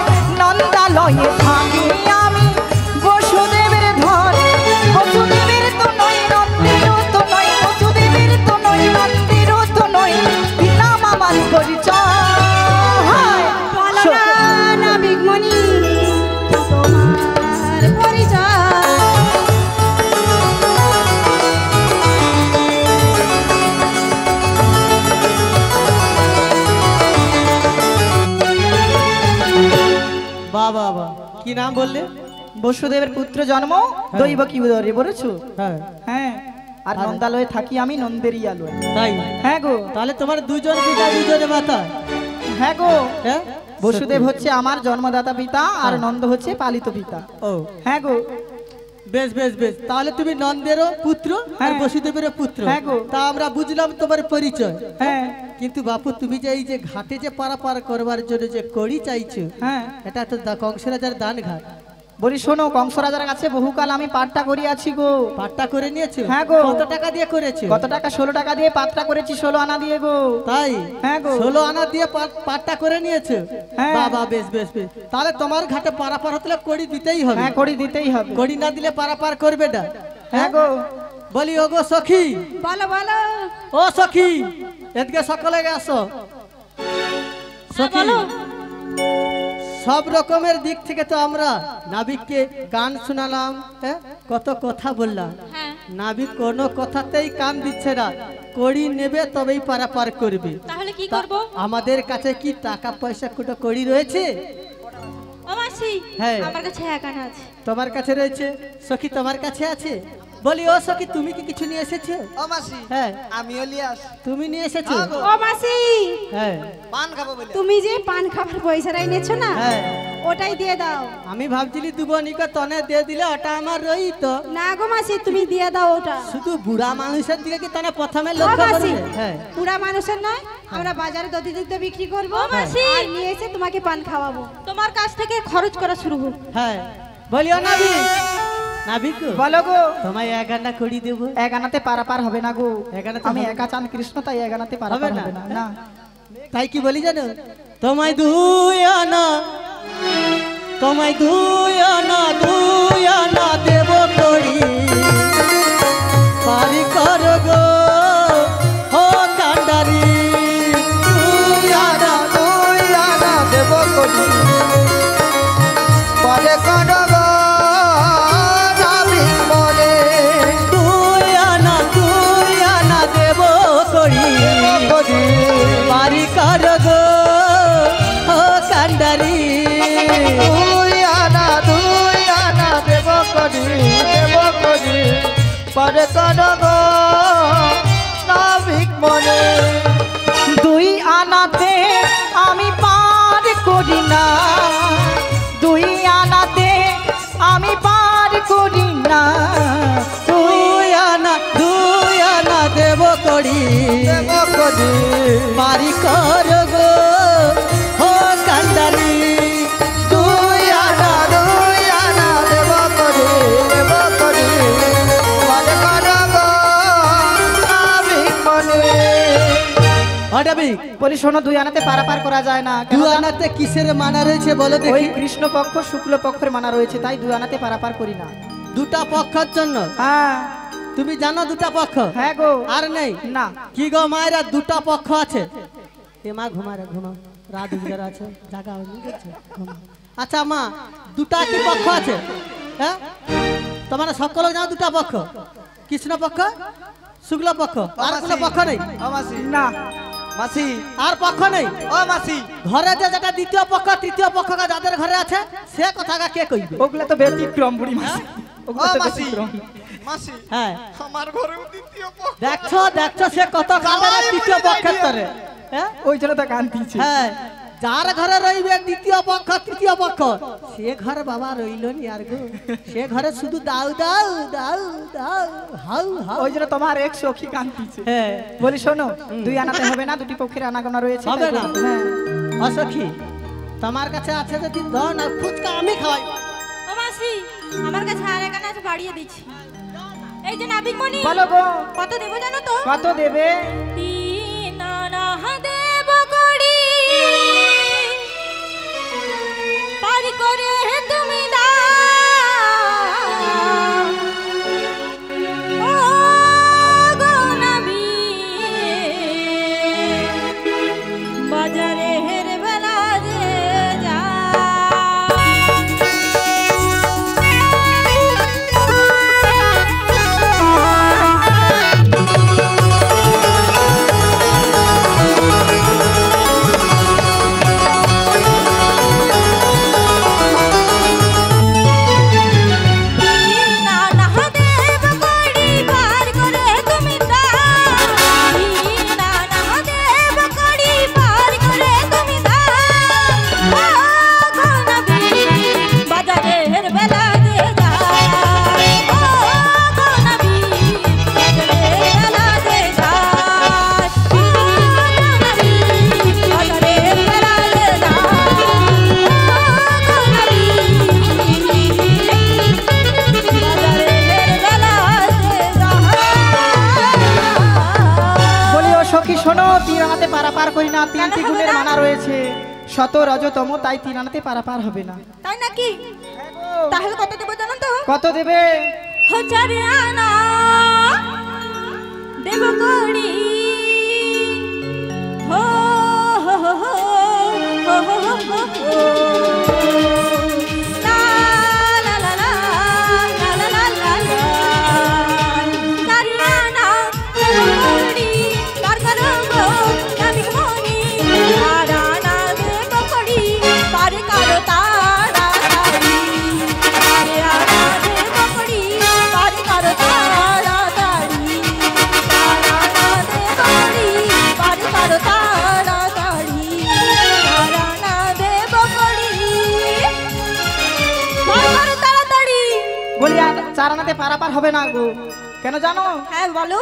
নন্দালয়ে থাকি আমি বসুদেবের ধন বসুদেবের তো নয় নন্দেরও তো নয় বসুদেবের তো নয় নন্দেরও তো নয় দিলাম আমার পরিচয় বলো না নাবিক মনি কি তোমার পরিচয় বাহ বাহ বাহ কি নাম বললে? বসুদেবের পুত্র জন্ম দৈব কি উদরে বলেছো হ্যাঁ হ্যাঁ আর নন্দালয়ে থাকি আমি নন্দেরই আলোয় তাই হ্যাঁ গো তাহলে তোমার দুজন পিতা দুজনে মাতা হ্যাঁ গো হ্যাঁ বসুদেব হচ্ছে আমার জন্মদাতা পিতা আর নন্দ হচ্ছে পালিত পিতা ও হ্যাঁ গো বেশ বেশ বেশ তাহলে তুমি নন্দেরও পুত্র আর হ্যাঁ। বসুদেবেরও পুত্র হ্যাঁ গো। তা আমরা বুঝলাম তোমার পরিচয় হ্যাঁ কিন্তু বাপু তুমি যে এই যে ঘাটে যে পারাপার করবার জন্য যে কড়ি চাইছো হ্যাঁ এটা তো কংসরাজার দান ঘাট বলি শোনো কংস রাজার কাছে বহুকাল আমি পাঠটা করিয়াছি গো পাট্টা করে নিয়েছো হ্যাঁ গো। কত টাকা দিয়ে করেছো কত টাকা 16 টাকা দিয়ে পাঠটা করেছি 16 আনা দিয়ে গো তাই হ্যাঁ গো। 16 আনা দিয়ে পাট্টা করে নিয়েছো হ্যাঁ। বাবা বেশ বেশ বেশ তাহলে তোমার ঘাটে পারাপার হতে কড়ি দিতেই হবে হ্যাঁ করি দিতেই হবে কড়ি না দিলে পারাপার করবে না হ্যাঁ গো বলি ওগো সখী বলো বলো ও সখী এদিকে সকলে আসো সখী সব রকমের দিক থেকে তো আমরা নাবিককে গান শোনালাম হ্যাঁ কত কথা বললাম হ্যাঁ নাবিক কোনো কথাতেই কান দিচ্ছে না কড়ি নেবে তবেই পারাপার করবে তাহলে কি তা করব? আমাদের কাছে কি টাকা পয়সা কোনো কড়ি রয়েছে ও মাসি হ্যাঁ। আমার কাছে এক আনা আছে। তোমার কাছে রয়েছে সখী তোমার কাছে আছে বলি ও সখী তুমি কি কিছু নিয়ে এসেছো ও মাসি হ্যাঁ আমিও লিয়ে আস তুমি নিয়ে এসেছো হ্যাঁ গো। ও মাসি হ্যাঁ পান খাবো বলে তুমি যে পান খাবার পয়সাটা এনেছো না হ্যাঁ ওটাই দিয়ে দাও আমি ভাবছিলি দুবনিকে তনে দিয়ে দিলে ওটা আমার রইত না গো মাসি তুমি দিয়ে দাও ওটা শুধু বুড়া মানুষের দিকে কি তারা প্রথমে ও লক্ষ্য মাসি করবে হ্যাঁ পুরা মানুষের নয় আমরা বাজারে দধি দুধ বিক্রি করবো ও মাসি। আর নিয়ে এসে তোমাকে পান খাওয়াবো তোমার কাছ থেকে খরচ করা শুরু হোক। হ্যাঁ বলিও নাবিক নাবিক বলো গো তোমায় 1 আনা কড়ি দেবো এক আনাতে পারাপার হবে না গো এক আনাতে আমি হবে একা চাঁদ কৃষ্ণ তাই এক আনাতে পারাপার হবে না? হবে না না তাই কি বলি জানো তোমায় 2 আনা তোমায় 2 আনা দেব কড়ি পারি কর গো ও কান্ডারি 2 আনা দেব করি পরে করব নাবিক মনে 2 আনা দেব কড়ি পারি কর গো ও কান্ডারি দুই আনা দেব করি পরে করব নাবিক মনে 2 আনাতে আমি পার করি না 2 আনাতে আমি পার করি না 2 আনা দেব কড়ি দেব করি পারি কর গো ও কান্ডারি 2 হটাবি বলি শোনো, দুই আনাতে পারাপার করা যায় না। কেন দু জানো? আনাতে কিসের মানা রয়েছে বলো ওই দেখি? কৃষ্ণ পক্ষ শুক্ল পক্ষের মানা রয়েছে, তাই দুই আনাতে পারাপার করি না। দুটা পক্ষের জন্য হ্যাঁ তুমি জানো দুটা পক্ষ? হ্যাঁ গো। আর নেই না। কি গো মায়েরা দুটা পক্ষ আছে? এ মা ঘুমা রে ঘুমাও, রাত উজার আছে, জাগা হয়নি দেখছো, ঘুমাও। আচ্ছা মা, দুটা কি পক্ষ আছে? হ্যাঁ তোমার সকল জানো দুটা পক্ষ, কৃষ্ণ পক্ষ শুক্ল পক্ষ, আর কোনো পক্ষ নেই? ও মাসি, না মাসি, আর পক্ষ নেই? ও মাসি, ঘরে যে যেটা দ্বিতীয় পক্ষ তৃতীয় পক্ষ যাদের ঘরে আছে সে কথাটা কে কইবে? ওগুলো তো ব্যতিক্রম বুড়ি মাসি, ওগুলো ও তো মাসি, ব্যতিক্রম। মাসি, হ্যাঁ আমার ঘরেও দ্বিতীয় পক্ষ। দেখছো দেখছো সে কত কাঁদে রে তৃতীয় পক্ষের তরে। হ্যাঁ ওই জন্য তো কান দিচ্ছে। হ্যাঁ, যার ঘরে রইবে দ্বিতীয় পক্ষ তৃতীয় পক্ষ সে ঘরে বাবা রইল নি আর গো, সে ঘরে শুধু দাও দাও দাও দাও হাউ হাউ। ওই জন্য তোমার এক সখী কান দিচ্ছে। হ্যাঁ বলি শোনো, দুই আনাতে হবে না, দুটি পক্ষের আনাগোনা রয়েছে। হবে তাই না? বলি, হ্যাঁ। অসখী তোমার কাছে আছে যদি দাও না, ফুচকা আমি খাওয়াই। ও মাসি, আমার কাছে আর এক আনা আছে, বাড়িয়ে দিচ্ছি। এই যে নাবিক মনি, বলো গো, কত দেবো জানো তো? কত দেবে? তিন আনা দেব করি, পারি করে তুমি দাও। ও গো নাবিক, বাজারে হের বেলা যে শোনো, তিন আনাতে পারাপার করি না, তিনটি গুণের মানা রয়েছে, শত রজতম, তাই তিন আনাতে পারাপার হবে না। তাই নাকি? তাহলে কত দেবো জানো তো? কত দেবে? 1000 আনা দেব করি। হো হো হো হো হো হো হো হো। লা লা লা লা লা লা লা লা লা। 4 আনা দেব করি, কার করবো নাবিক মনি। 4 আনা দেব করি, পারে কারো তাড়াতাড়ি। 4 আনা দেব করি, পারে কারো তাড়াতাড়ি। 4 আনা দেব করি, পারে কারো তাড়াতাড়ি। 4 আনা দেব করি, পারে কারো তাড়াতাড়ি। বলি আর 4 আনাতে পারাপার হবে না গো, কেন জানো? হ্যাঁ বলো।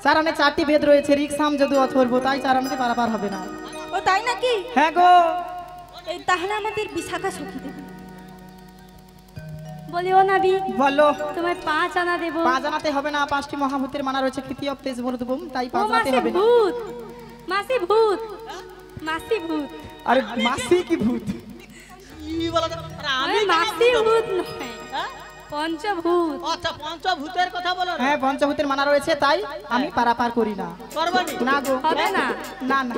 4 আনে 4টি ভেদ রয়েছে, রিক্সাম যদি অথর্ব, তাই 4 আনাতে পারাপার হবে না। ও তাই নাকি? হ্যাঁ গো। এই তাহলে আমাদের বিশাখা সখী দেবে। বলিও নাবি, বলো। তোমায় 5 আনা দেব। 5 আনাতে হবে না, 5টি মহাভূতের মানা রয়েছে, তৃতীয় তেজ বলতুম, তাই ও 5 আনাতে মাসি হবে না। ভূত, মাসি ভূত, মাসি ভূত। আরে মাসি কি ভূত? কি বলো তো? আরে আমি আমি মাসি ভূত নয়, হ্যাঁ? পঞ্চভূত। আচ্ছা পঞ্চভূতের কথা বলো না। হ্যাঁ, পঞ্চভূতের মানা রয়েছে, তাই আমি পারাপার করি না। করবানি? না গো, হবে না? না না।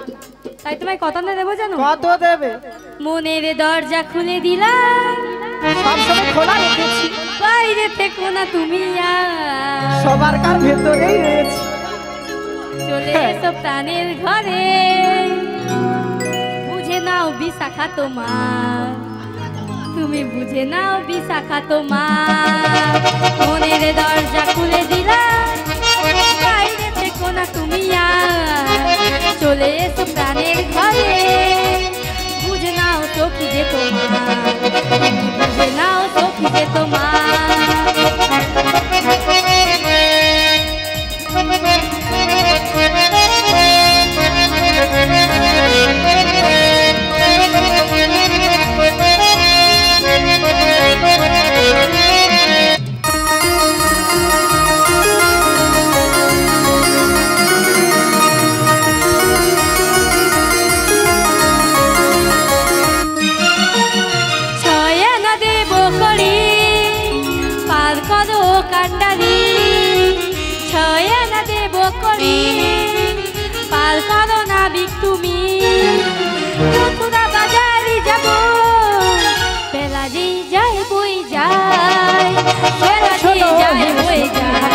তাই তোমায় কত আনা দেবো জানো? কত দেবে? মনের দরজা খুলে দিলাম, সব সময় খোলা রেখেছি, বাইরে থেকো না তুমি আর। সবার কার ভেতরেই রয়েছে। চলে এসো প্রাণের ঘরে, বুঝে নাও বিশাখা তোমার, তুমি বুঝে নাও বিশাখা তোমার। মনের দরজা খুলে দিলাম, বাইরে থেকো না তুমি আর। চলে এসো প্রাণের ঘরে, বুঝে নাও সখী যে তোমার, তুমি বুঝে নাও সখী যে তোমার। নাবিক তুমি মথুরা বাজারে যাব বেলা যে যায় বই যায় বেলা যে যায় বই যায়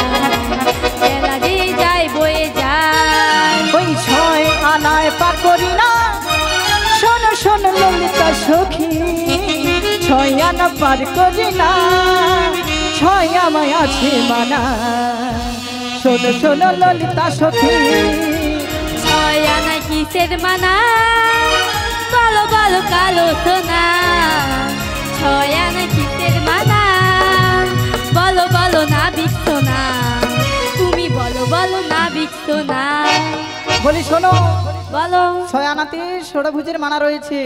বেলা যে যায় বই যায় ওই ছয় আনায় পার করি না শোনো শোনো ললিতা সখী ছয় আনা পার করি না ছয় আমায় আছে মানা শোনো শোনো ললিতা সখী ছয় আনা কিসের মানা বলো বলো কালো সোনা ছয় আনা কিসের মানা বলো বলো নাবিক সোনা তুমি বলো বলো নাবিক সোনা বলি শোনো বলো ছয় আনাতে ষড়ভুজের মানা রয়েছে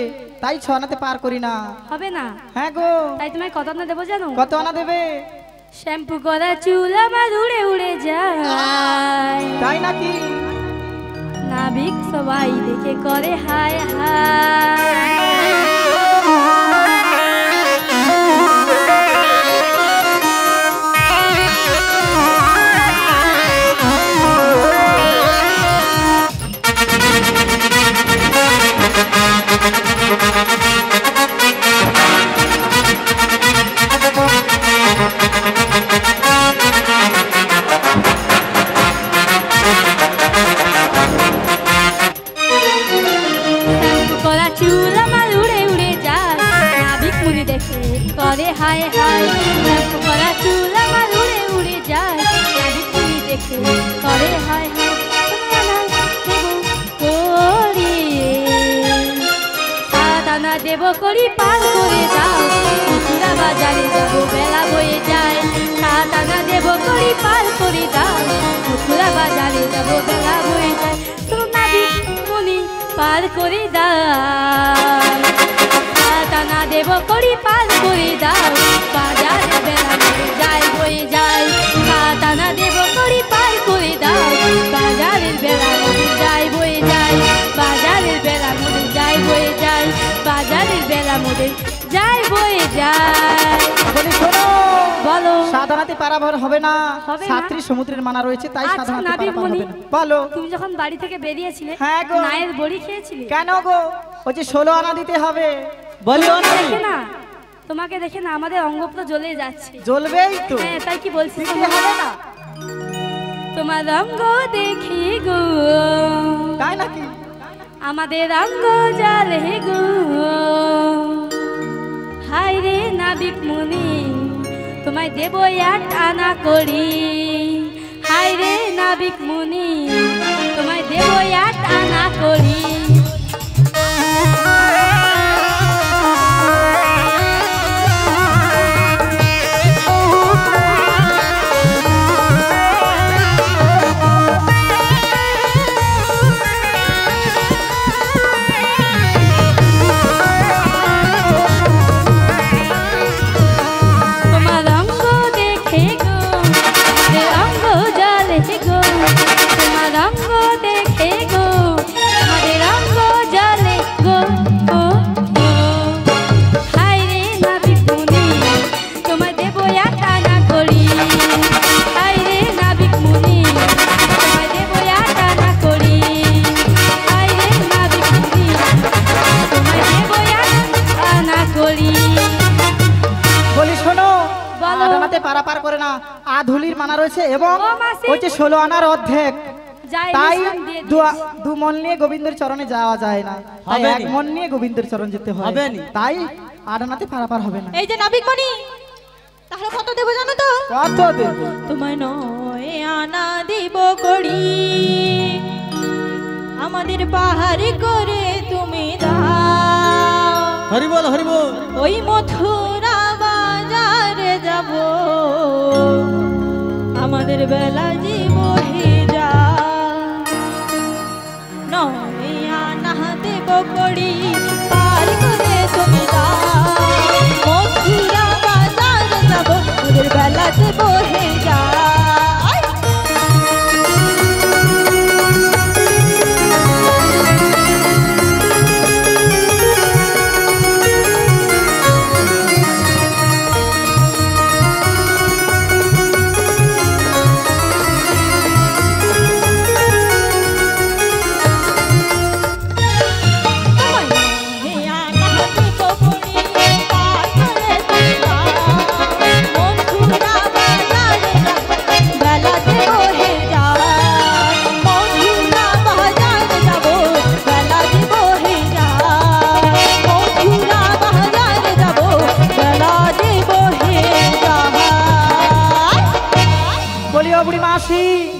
তাই ছয় আনাতে পার করি না হবে না হ্যাঁ গো তাই তোমায় কত আনা দেবো জানো কত আনা দেবে শ্যাম্পু করা চুল আমার উড়ে উড়ে যায় তাই নাকি নাবিক সবাই দেখে করে হায় হায় করে হায় হায় করা চুল আমার উড়ে উড়ে যায় তুমি দেখে করে হায় হায় দানা দেব করি পার করে দাও মথুরা বাজারে যাব বেলা বয়ে যায় দানা দেব করি পার করে দাও মথুরা বাজারে যাব বেলা বয়ে যায় সোনাবি মনি পার করে দাও দানা দেব করি পার করে দাও বাজারে বেলা বয়ে যায় বয়ে যায় দানা দেব করি পার করে দাও বাজারের বেলা বয়ে যায় বয়ে যায় বাজারের বেলা মনে যায় বয়ে যায় বাজারের বেলা মনে যায় বয়ে যায় বলি শোনো বলো সাধারণতে পারাবার হবে না হবে না? সাতটি সমুদ্রের মানা রয়েছে তাই আচ্ছা, সাধারণতে নাবিক পারাবার মনি। হবে না বলো তুমি যখন বাড়ি থেকে বেরিয়েছিলে হ্যাঁ গো। নায়ের বড়ি খেয়েছিলে কেন গো ওই যে 16 আনা দিতে হবে বলি দেখে না তোমাকে দেখে না আমাদের অঙ্গ পুরো জ্বলে যাচ্ছে জ্বলবেই তো হ্যাঁ তাই কি বলছি দিতে হবে না তোমার রঙ্গ দেখি গো তাই নাকি আমাদের রঙ্গ জ্বলে গো হায় রে নাবিক মুনি তোমায় দেব এক আনা করি হায় রে নাবিক মুনি তোমায় দেব এক আনা করি পারাপার করে না আধুলির মানা রয়েছে এবং ও মাসি। ওই যে 16 আনার অর্ধেক যাই তাই মিশন দিয়ে দু মন নিয়ে গোবিন্দের চরণে যাওয়া যায় না তাই হবে এক নি। মন নিয়ে গোবিন্দের চরণ যেতে হয় হবে নি। তাই আডানাতে পারাপার হবে না এই যে নাবিকমণি তাহলে কত দেবো জানো তো কত দেব তোমায় নয় আনা দিব করি আমাদের পাহাড়ি করে তুমি দাও হরি বল হরি বল ওই মথুরা বাজারে যাব আমাদের বেলা জীব হে যা নয় আনা দেব করি পার করে তুমি দাও মথুরা বাজারে যাব আমাদের বেলা জীব হে যা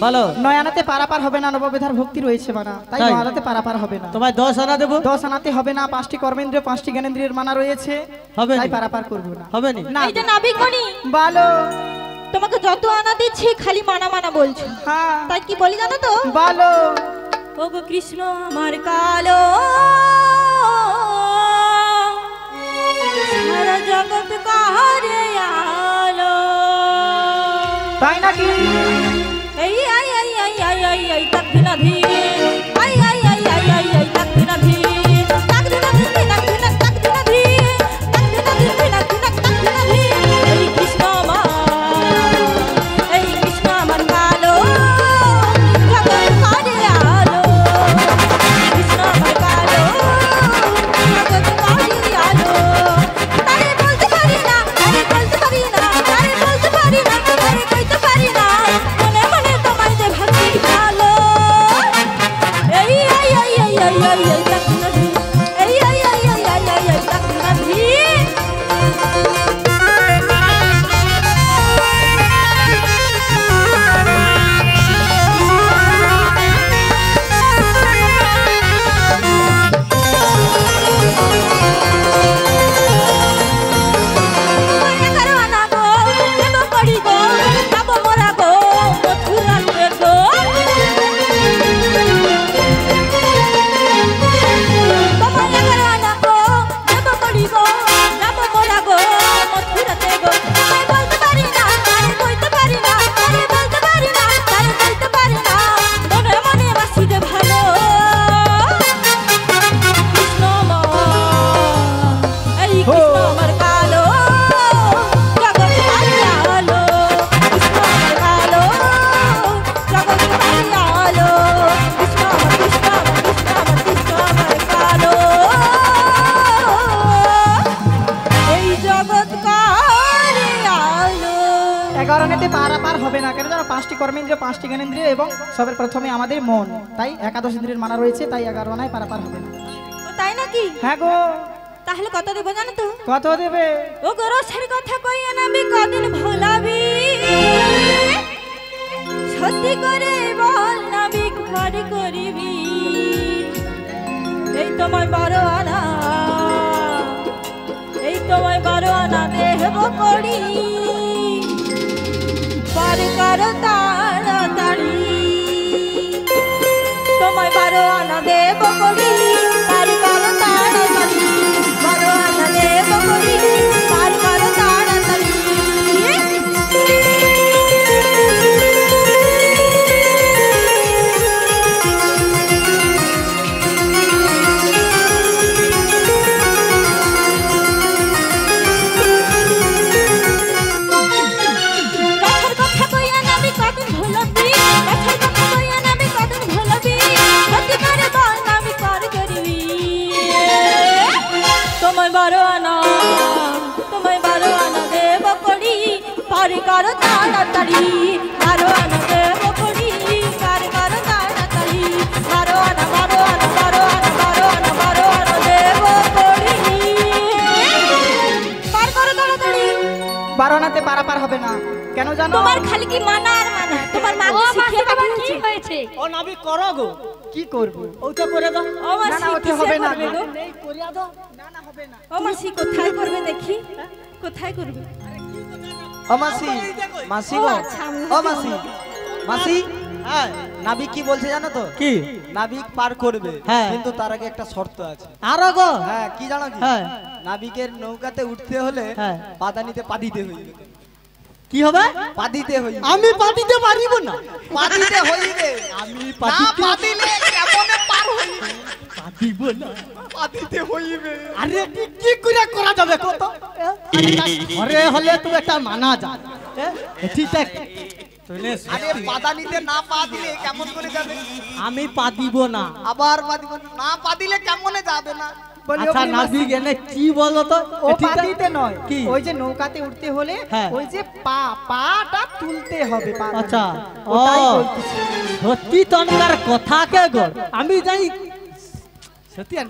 বলো নয়ানাতে পারাপার হবে না, নববেধার ভক্তি রয়েছে মানা, তাই তাই? নয়ানাতে পারাপার হবে না। তোমায় 10 আনা দেবো। 10 আনাতে হবে না, 5টি কর্মেন্দ্রিয় 5টি জ্ঞানেন্দ্রিয়ের মানা রয়েছে, হবে তাই নি? পারাপার করব না। হবে নি? না এই যে নাবিকমণি, বলো। তোমাকে যত আনা দিচ্ছি খালি মানা মানা বলছো, হ্যাঁ তাই কি বলি জানো তো? বলো। ওগো কৃষ্ণ আমার কালো, সারা জগৎ কাহারে আলো। তাই নাকি? এই আই আই আই আই আই আই তাকদিনা ধি, আই আই আই আই আই আই তাকদিনা ধি, তাকদিনা ধি, তাকদিনা তাকদিনা ধি, তাকদিনা ধি, তাকদিনা তাকদিনা ধি। এই কৃষ্ণ আমার, এই কৃষ্ণ আমার কালো, জগৎ কারে আলো। কৃষ্ণ আমার কালো, জগৎ কারে আলো। তারে বলতে পারি না, তারে বলতে পারি না, তারে বলতে পারি না, তারে কইতে পারি না, মনে মনে তোমায় যে ভাবি ভালো। এই আই আই আই আই আই আই তাকদিনা ধি, এই আই আই আই আই আই আই তাকদিনা ধি। মনে করো না গো, প্রেম করি গো, যাব মোরা গো, মথুরাতে গো। মনে করো না গো, প্রেম করি গো, যাব মোরা গো, মথুরাতে গো। তাই বলতে পারি না, তারে কইতে পারি না, তারে বলতে পারি না, তারে কইতে পারি না, মনে মনে বাসি যে ভালো। কৃষ্ণ আমার, এই কৃষ্ণ আমার কালো, জগৎ কারে আলো। কৃষ্ণ আমার কালো, জগৎ কারে আলো। কৃষ্ণ আমার, কৃষ্ণ আমার, কৃষ্ণ আমার, কৃষ্ণ আমার কালো, এই জগৎ কারে আলো। 11 আনাতে পারাপার হবে না, কেন জানো? 5টি কর্মেন্দ্রিয় 5টি জ্ঞানেন্দ্রিয় এবং সবের প্রথমে আমাদের মন, তাই একাদশ ইন্দ্রিয়ের মানা রয়েছে, তাই 11 আনায় পারাপার হবে না। ও তাই নাকি? হ্যাঁ গো। তাহলে কত দেবো জানো তো? কত দেবে? ও গো রসের কথা কইয়া নাবি কদিন ভোলাবি, সত্যি করে বল নাবিক বাড়ি করিবি। এই তোমায় 12 আনা, এই তোমায় 12 আনা দেব করি, পার করো তাড়াতাড়ি। তোমায় 12 আনা দেব করি, পার করো তাড়াতাড়ি। 12 আনা দেব করি, পার করো তাড়াতাড়ি। গাছের কথা কইয়া নাবি কদিন ভুলবি, গাছের কথা কইয়া নাবি কদিন ভুলবি, সত্যি করে বল নাবি পার করিবি। তোমায় 12 আনা, তোমায় 12 আনা দেব করি, পার করো তাড়াতাড়ি। 12 আনা দেব করি, পার করো তাড়াতাড়ি। 12 আনা, 12 আনা, 12 আনা, 12 আনা, 12 আনা দেব করি, পার করো তাড়াতাড়ি। 12 আনাতে পারাপার হবে না, কেন জানো? তোমার খালি কি মানা আর মানা, তোমার মা ও কি শিখিয়ে মাসি তোমার পাঠিয়েছে? কি হয়েছে? ও নাবি করো গো। কি করব? ওইটা করে দাও। ও মাসি না, ওতে কিসে হবে না। করবে গো? নেই করিয়া দাও। ও মাসি কোথায় করবে দেখি, কোথায় করবে? ও মাসি, মাসি ও গো, আচ্ছা, আমি ও মাসি, মাসি, হ্যাঁ নাবিক কি বলছে জানো তো? কি? নাবিক পার করবে, হ্যাঁ। কিন্তু তার আগে একটা শর্ত আছে। আরো গো। হ্যাঁ, কি জানো কি? হ্যাঁ। নাবিকের নৌকাতে উঠতে হলে হ্যাঁ। পাদানিতে পা দিতে হইবে। কি হবে? পা দিতে হইবে। আমি পাতিতে পারিব না। পা দিতে হইবে। আমি না পাতিতে পা দিলে কেমনে পার হইবে? পাতিব না। পা দিতে হইবে। আরে কি করে করা যাবে কত? ঘরে হলে তো একটা মানা যায়। ঠিক আছে। আরে পাদানিতে না পা দিলে কেমন করে যাবে? আমি পা দিব না। আবার পা দিব না, পা দিলে কেমনে যাবে না? বলি, আচ্ছা ও নাবিক এনে কি বলো তো? ও এটিটা- পাতিতে নয়, কি? ওই যে নৌকাতে উঠতে হলে হ্যাঁ। ওই যে পাটা তুলতে হবে পাদানিতে। আচ্ছা ওটাই ও বলতেছি। সত্যি তনকার কথা কে গো? আমি জানি সত্যি আর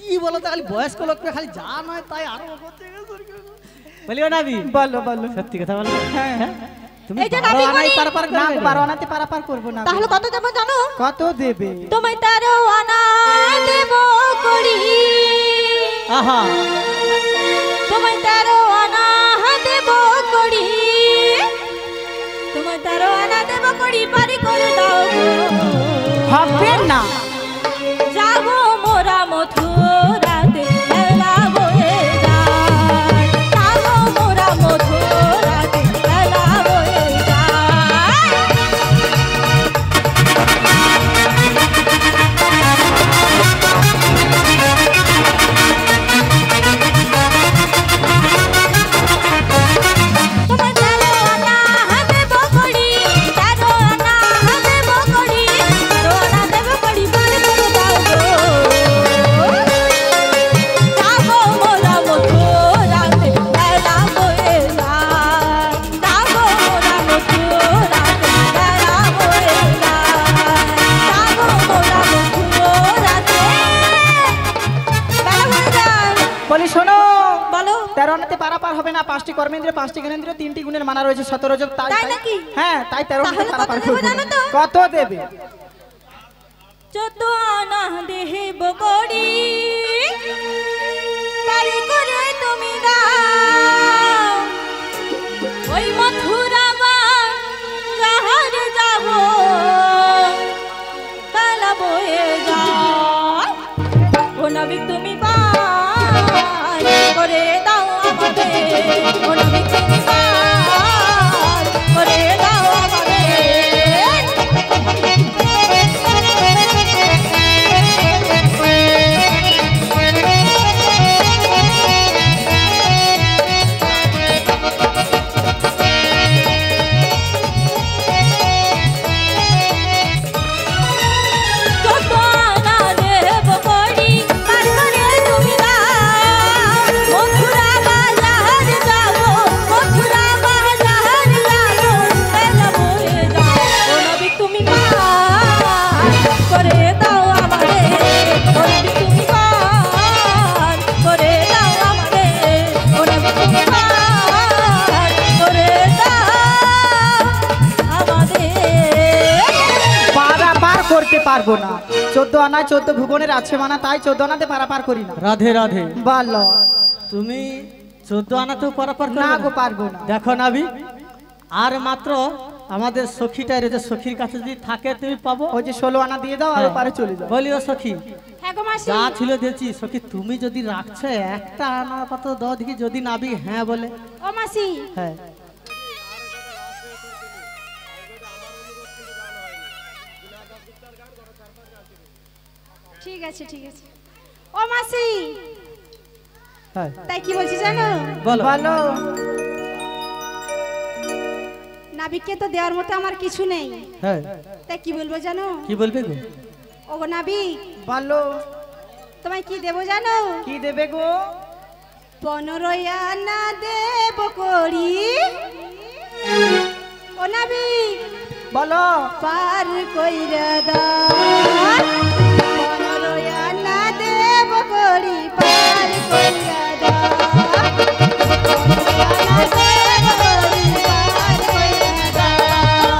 কি বলো তো, খালি বয়স্ক লোককে খালি যা নয় তাই আরো বলিও নাবি। বলো বলো। সত্যি কথা বলো। হ্যাঁ। তুমি এই যে 12 নাবি আনায় গড়ি। পারাপার না করবে? 12 আনাতে পারাপার করবো না। তাহলে কত দেবো জানো? কত দেবে? তোমায় 13 আনা দেব করি, আহা তোমায় 13 আনা দেব করি, তোমায় 13 আনা দেব করি, পারি করে দাও গো। হবে না। যাবো মোরা মথুরাতে মেলা বয়ে যায়, যাবো মোরা মথুরাতে মেলা বয়ে যায়। তোমায় 13 আনা দেব করি, 13 আনা দেব করি, 13 আনা দেব করি, পারি করে দাও গো। যাবো মোরা মথুরাতে মেলা বয়ে যায়, যাবো মোরা মথুরাতে মেলা বয়ে যায়, যাবো মোরা মথুরাতে মেলা বয়ে যায়। বলি শোনো, বলো 13 আনাতে পারাপার হবে না। 5টি কর্মেন্দ্রিয়, 5টি জ্ঞানেন্দ্রিয়, 3টি গুণের মানা রয়েছে 17 যোগ। তাই নাকি? হ্যাঁ, তাই 13 আনাতে তাহলে কত পারাপার দেবে করবো জানো না। তো? কত দেবে? 14 আনা দেব করি, তারি করে তুমি দাও। ওই মথুরা বাজার যাব, তালা বয়ে যায়। ও নবী তুমি পার করে দাও আমাদের, ও নবী তুমি পার করে দাও আমাদের। যত আনা দেব করি, পার করে তুমি দাও। মথুরা বাজার যাব, মথুরা বাজার যাব, মেলা বয়ে যায়। ও নবী তুমি পার করে দাও আমাদের, ও নবী তুমি পার করে দাও আমাদের, ও নবী তুমি পার করে দাও আমাদের। পারাপার করতে পারবো না। 14 আনায় 14 ভুবনের আছে মানা, তাই 14 আনাতে পারাপার করি না। রাধে রাধে। বলো। তুমি 14 আনাতেও পারাপার না করবে গো, না? পারবো না। দেখো নাবি, আর মাত্র আমাদের সখীটা রয়েছে, সখীর কাছে যদি থাকে তুমি পাবো। ওই যে 16 আনা দিয়ে দাও আর হ্যাঁ। পারে চলে যাও। বলি ও সখী, হ্যাঁ গো মাসি, যা ছিল দিয়েছি। সখী তুমি যদি রাখছো একটা আনা কত দাও দেখি, যদি নাবি হ্যাঁ বলে। ও মাসি, হ্যাঁ ঠিক আছে ঠিক আছে। ও মাসি, হ্যাঁ তাই কি বলছি জানো? বলো। বলো। নাবিককে তো দেওয়ার মতো আমার কিছু নেই, হ্যাঁ তাই কি বলবো জানো? কি বলবে গো? ও গো নাবিক, বলো। তোমায় কি দেবো জানো? কি দেবে গো? 15 আনা দেব করি। ও নাবিক বলো। পার কইরা দাও। 15 আনা দেব করি, পার কইরা দাও। 15 আনা দেব করি, পার কইরা দাও।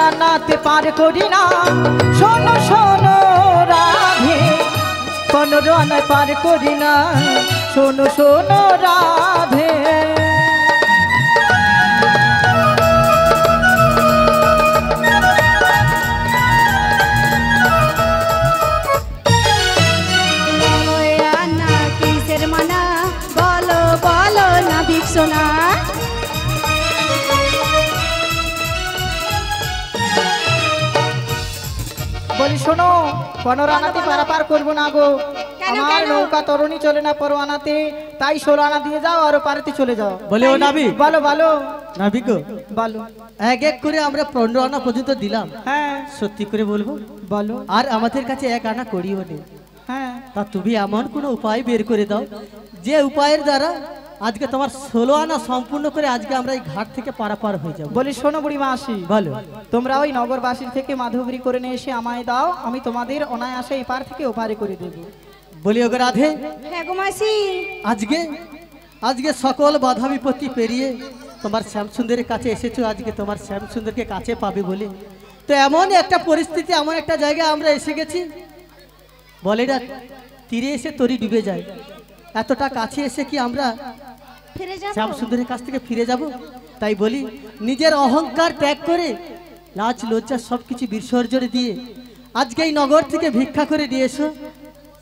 আনাতে পার করি না। শোনো শোনো রাধে, 15 আনায় পার করি না। শোনো শোনো রাধে, আনা কিসের মানা, বলো বলো নাবিক সোনা। বলি শোনো, 15 আনাতে পারাপার করবো না গো। কেন, আমার কেন? নৌকা তরুণী চলে না 15 আনাতে, তাই 16 আনা দিয়ে যাও আর পারেতে চলে যাও। বলে ও নাবি, বলো বলো। নাবিক বলো। এক এক করে আমরা 15 আনা পর্যন্ত দিলাম। হ্যাঁ সত্যি করে বলবো বলো। আর আমাদের কাছে 1 আনা করিও নেই। হ্যাঁ তা তুমি এমন কোনো উপায় বের করে দাও যে উপায়ের দ্বারা আজকে তোমার 16 আনা সম্পূর্ণ করে আজকে আমরা এই ঘাট থেকে পারাপার হয়ে যাব। বলি শোনো বুড়ি মাসি, বলো। তোমরা ওই নগরবাসীর থেকে মাধবরী করে নিয়ে এসে আমায় দাও, আমি তোমাদের অনায়াসে এপার থেকে ওপারে করে দেব। বলি ওগো রাধে, হ্যাঁ গো মাসি। আজকে সকল বাধা বিপত্তি পেরিয়ে তোমার শ্যামসুন্দরের কাছে এসেছো। আজকে তোমার শ্যামসুন্দরকে কাছে পাবে বলে তো এমন একটা পরিস্থিতি, এমন একটা জায়গায় আমরা এসে গেছি, বলে না তীরে এসে তরি ডুবে যায়। এতটা কাছে এসে কি আমরা ফিরে যাব? শ্যামসুন্দরের কাছ থেকে ফিরে যাব? তাই বলি নিজের অহংকার ত্যাগ করে লাজ লজ্জা সবকিছু বিসর্জনে দিয়ে আজকে এই নগর থেকে ভিক্ষা করে নিয়ে এসো।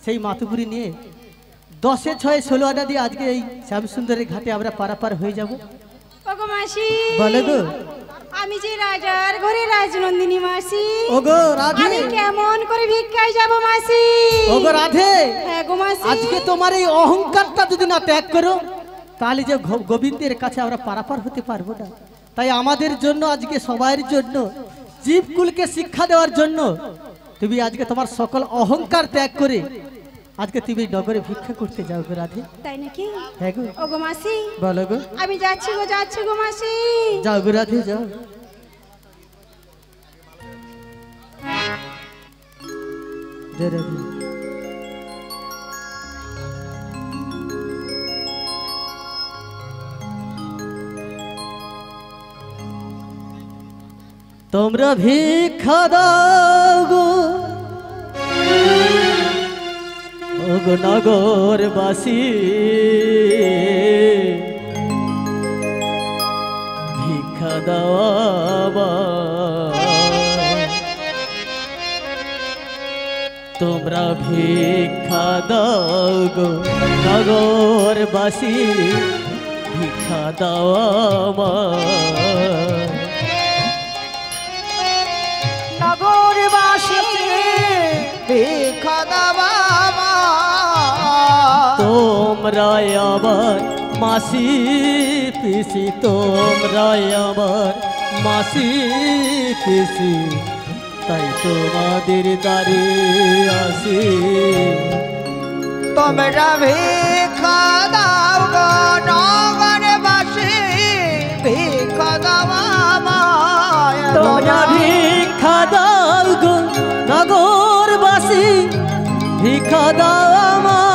সেই মাতুপুরি নিয়ে 10 6 16 আনা দিয়ে আজকে এই শ্যামসুন্দরের ঘাটে আমরা পারাপার হয়ে যাব। ওগো মাসি। বলো গো। আমি যে রাজার ঘরে রাজনন্দিনী মাসি। ওগো রাধে। আমি কেমন করে ভিক্ষায় যাব মাসি? ওগো রাধে, হ্যাঁ গো মাসি। আজকে তোমার এই অহংকারটা যদি না ত্যাগ করো তাহলে যে গোবিন্দের কাছে আমরা পারাপার হতে পারবো না। তাই আমাদের জন্য আজকে সবার জন্য জীবকুলকে শিক্ষা দেওয়ার জন্য তুমি আজকে তোমার সকল অহংকার ত্যাগ করে আজকে তুমি নগরে ভিক্ষা করতে যাও গো রাধে। তাই নাকি? হ্যাঁ গো। ওগো মাসি। বলো গো। আমি যাচ্ছি গো মাসি। যাও গো রাধে যাও। জয় রাধে। তোমরা ভিক্ষা দাও গো ওগো নগরবাসী, ভিক্ষা দাও। তোমরা ভিক্ষা দাও গো নগরবাসী, ভিক্ষা দাও। নগরবাসী ভিক্ষা দাও। তোমরা আবার মাসি পিসি, তোমরা আবার মাসি পিসি, তাই তোমাদের দ্বারে আসি। তোমরা ভিক্ষা দাও গো নগরবাসী, ভিক্ষা দাও। তোমরা ভিক্ষা দাও গো নগরবাসী, ভিক্ষা দাও আমার।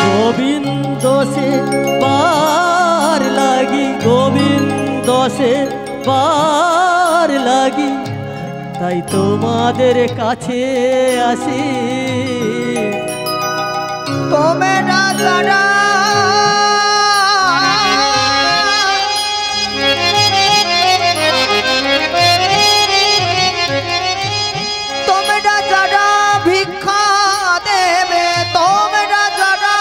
গোবিন্দ সে পার লাগি, গোবিন্দ সে পার লাগি, তাই তোমাদের কাছে আসি। তোমরা যারা ভিক্ষা দেবে, তোমরা যারা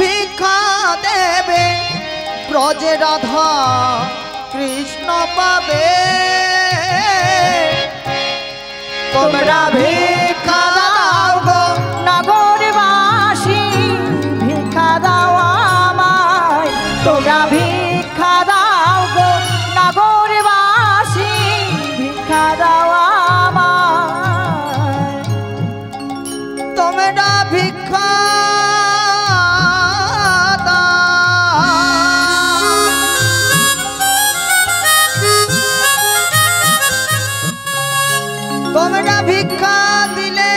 ভিক্ষা দেবে, ব্রজে রাধা কৃষ্ণ পাবে। তোমরা ভিক্ষা দাও গো নগরবাসী, ভিক্ষা দাও আমায়। তোমরা ভিক্ষা দাও গো নগরবাসী, ভিক্ষা দাও আমায়। তোমরা ভিক্ষা তোমরা ভিক্ষা দিলে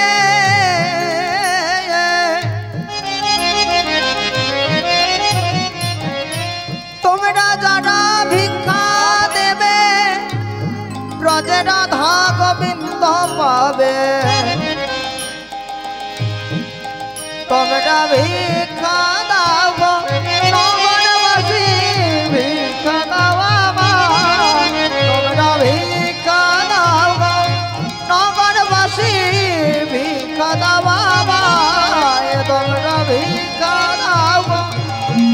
তোমরা যারা ভিক্ষা দেবে, ব্রজে রাধা গোবিন্দ পাবে। তোমরা ভিক্ষা দাও গো নগরবাসী, ভিক্ষা দাও আমায়। তোমরা ভিক্ষা দাও গো নগরবাসী, ভিক্ষা দাও আমায়। তোমরা ভিক্ষা দাও গো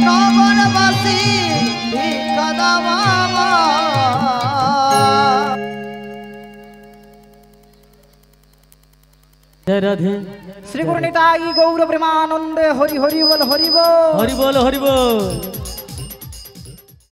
নগরবাসী, जय राधे श्री गुरु निताई गौर प्रेमानंद हरि हरि बोल हरि बोल हरि बोल हरि बोल।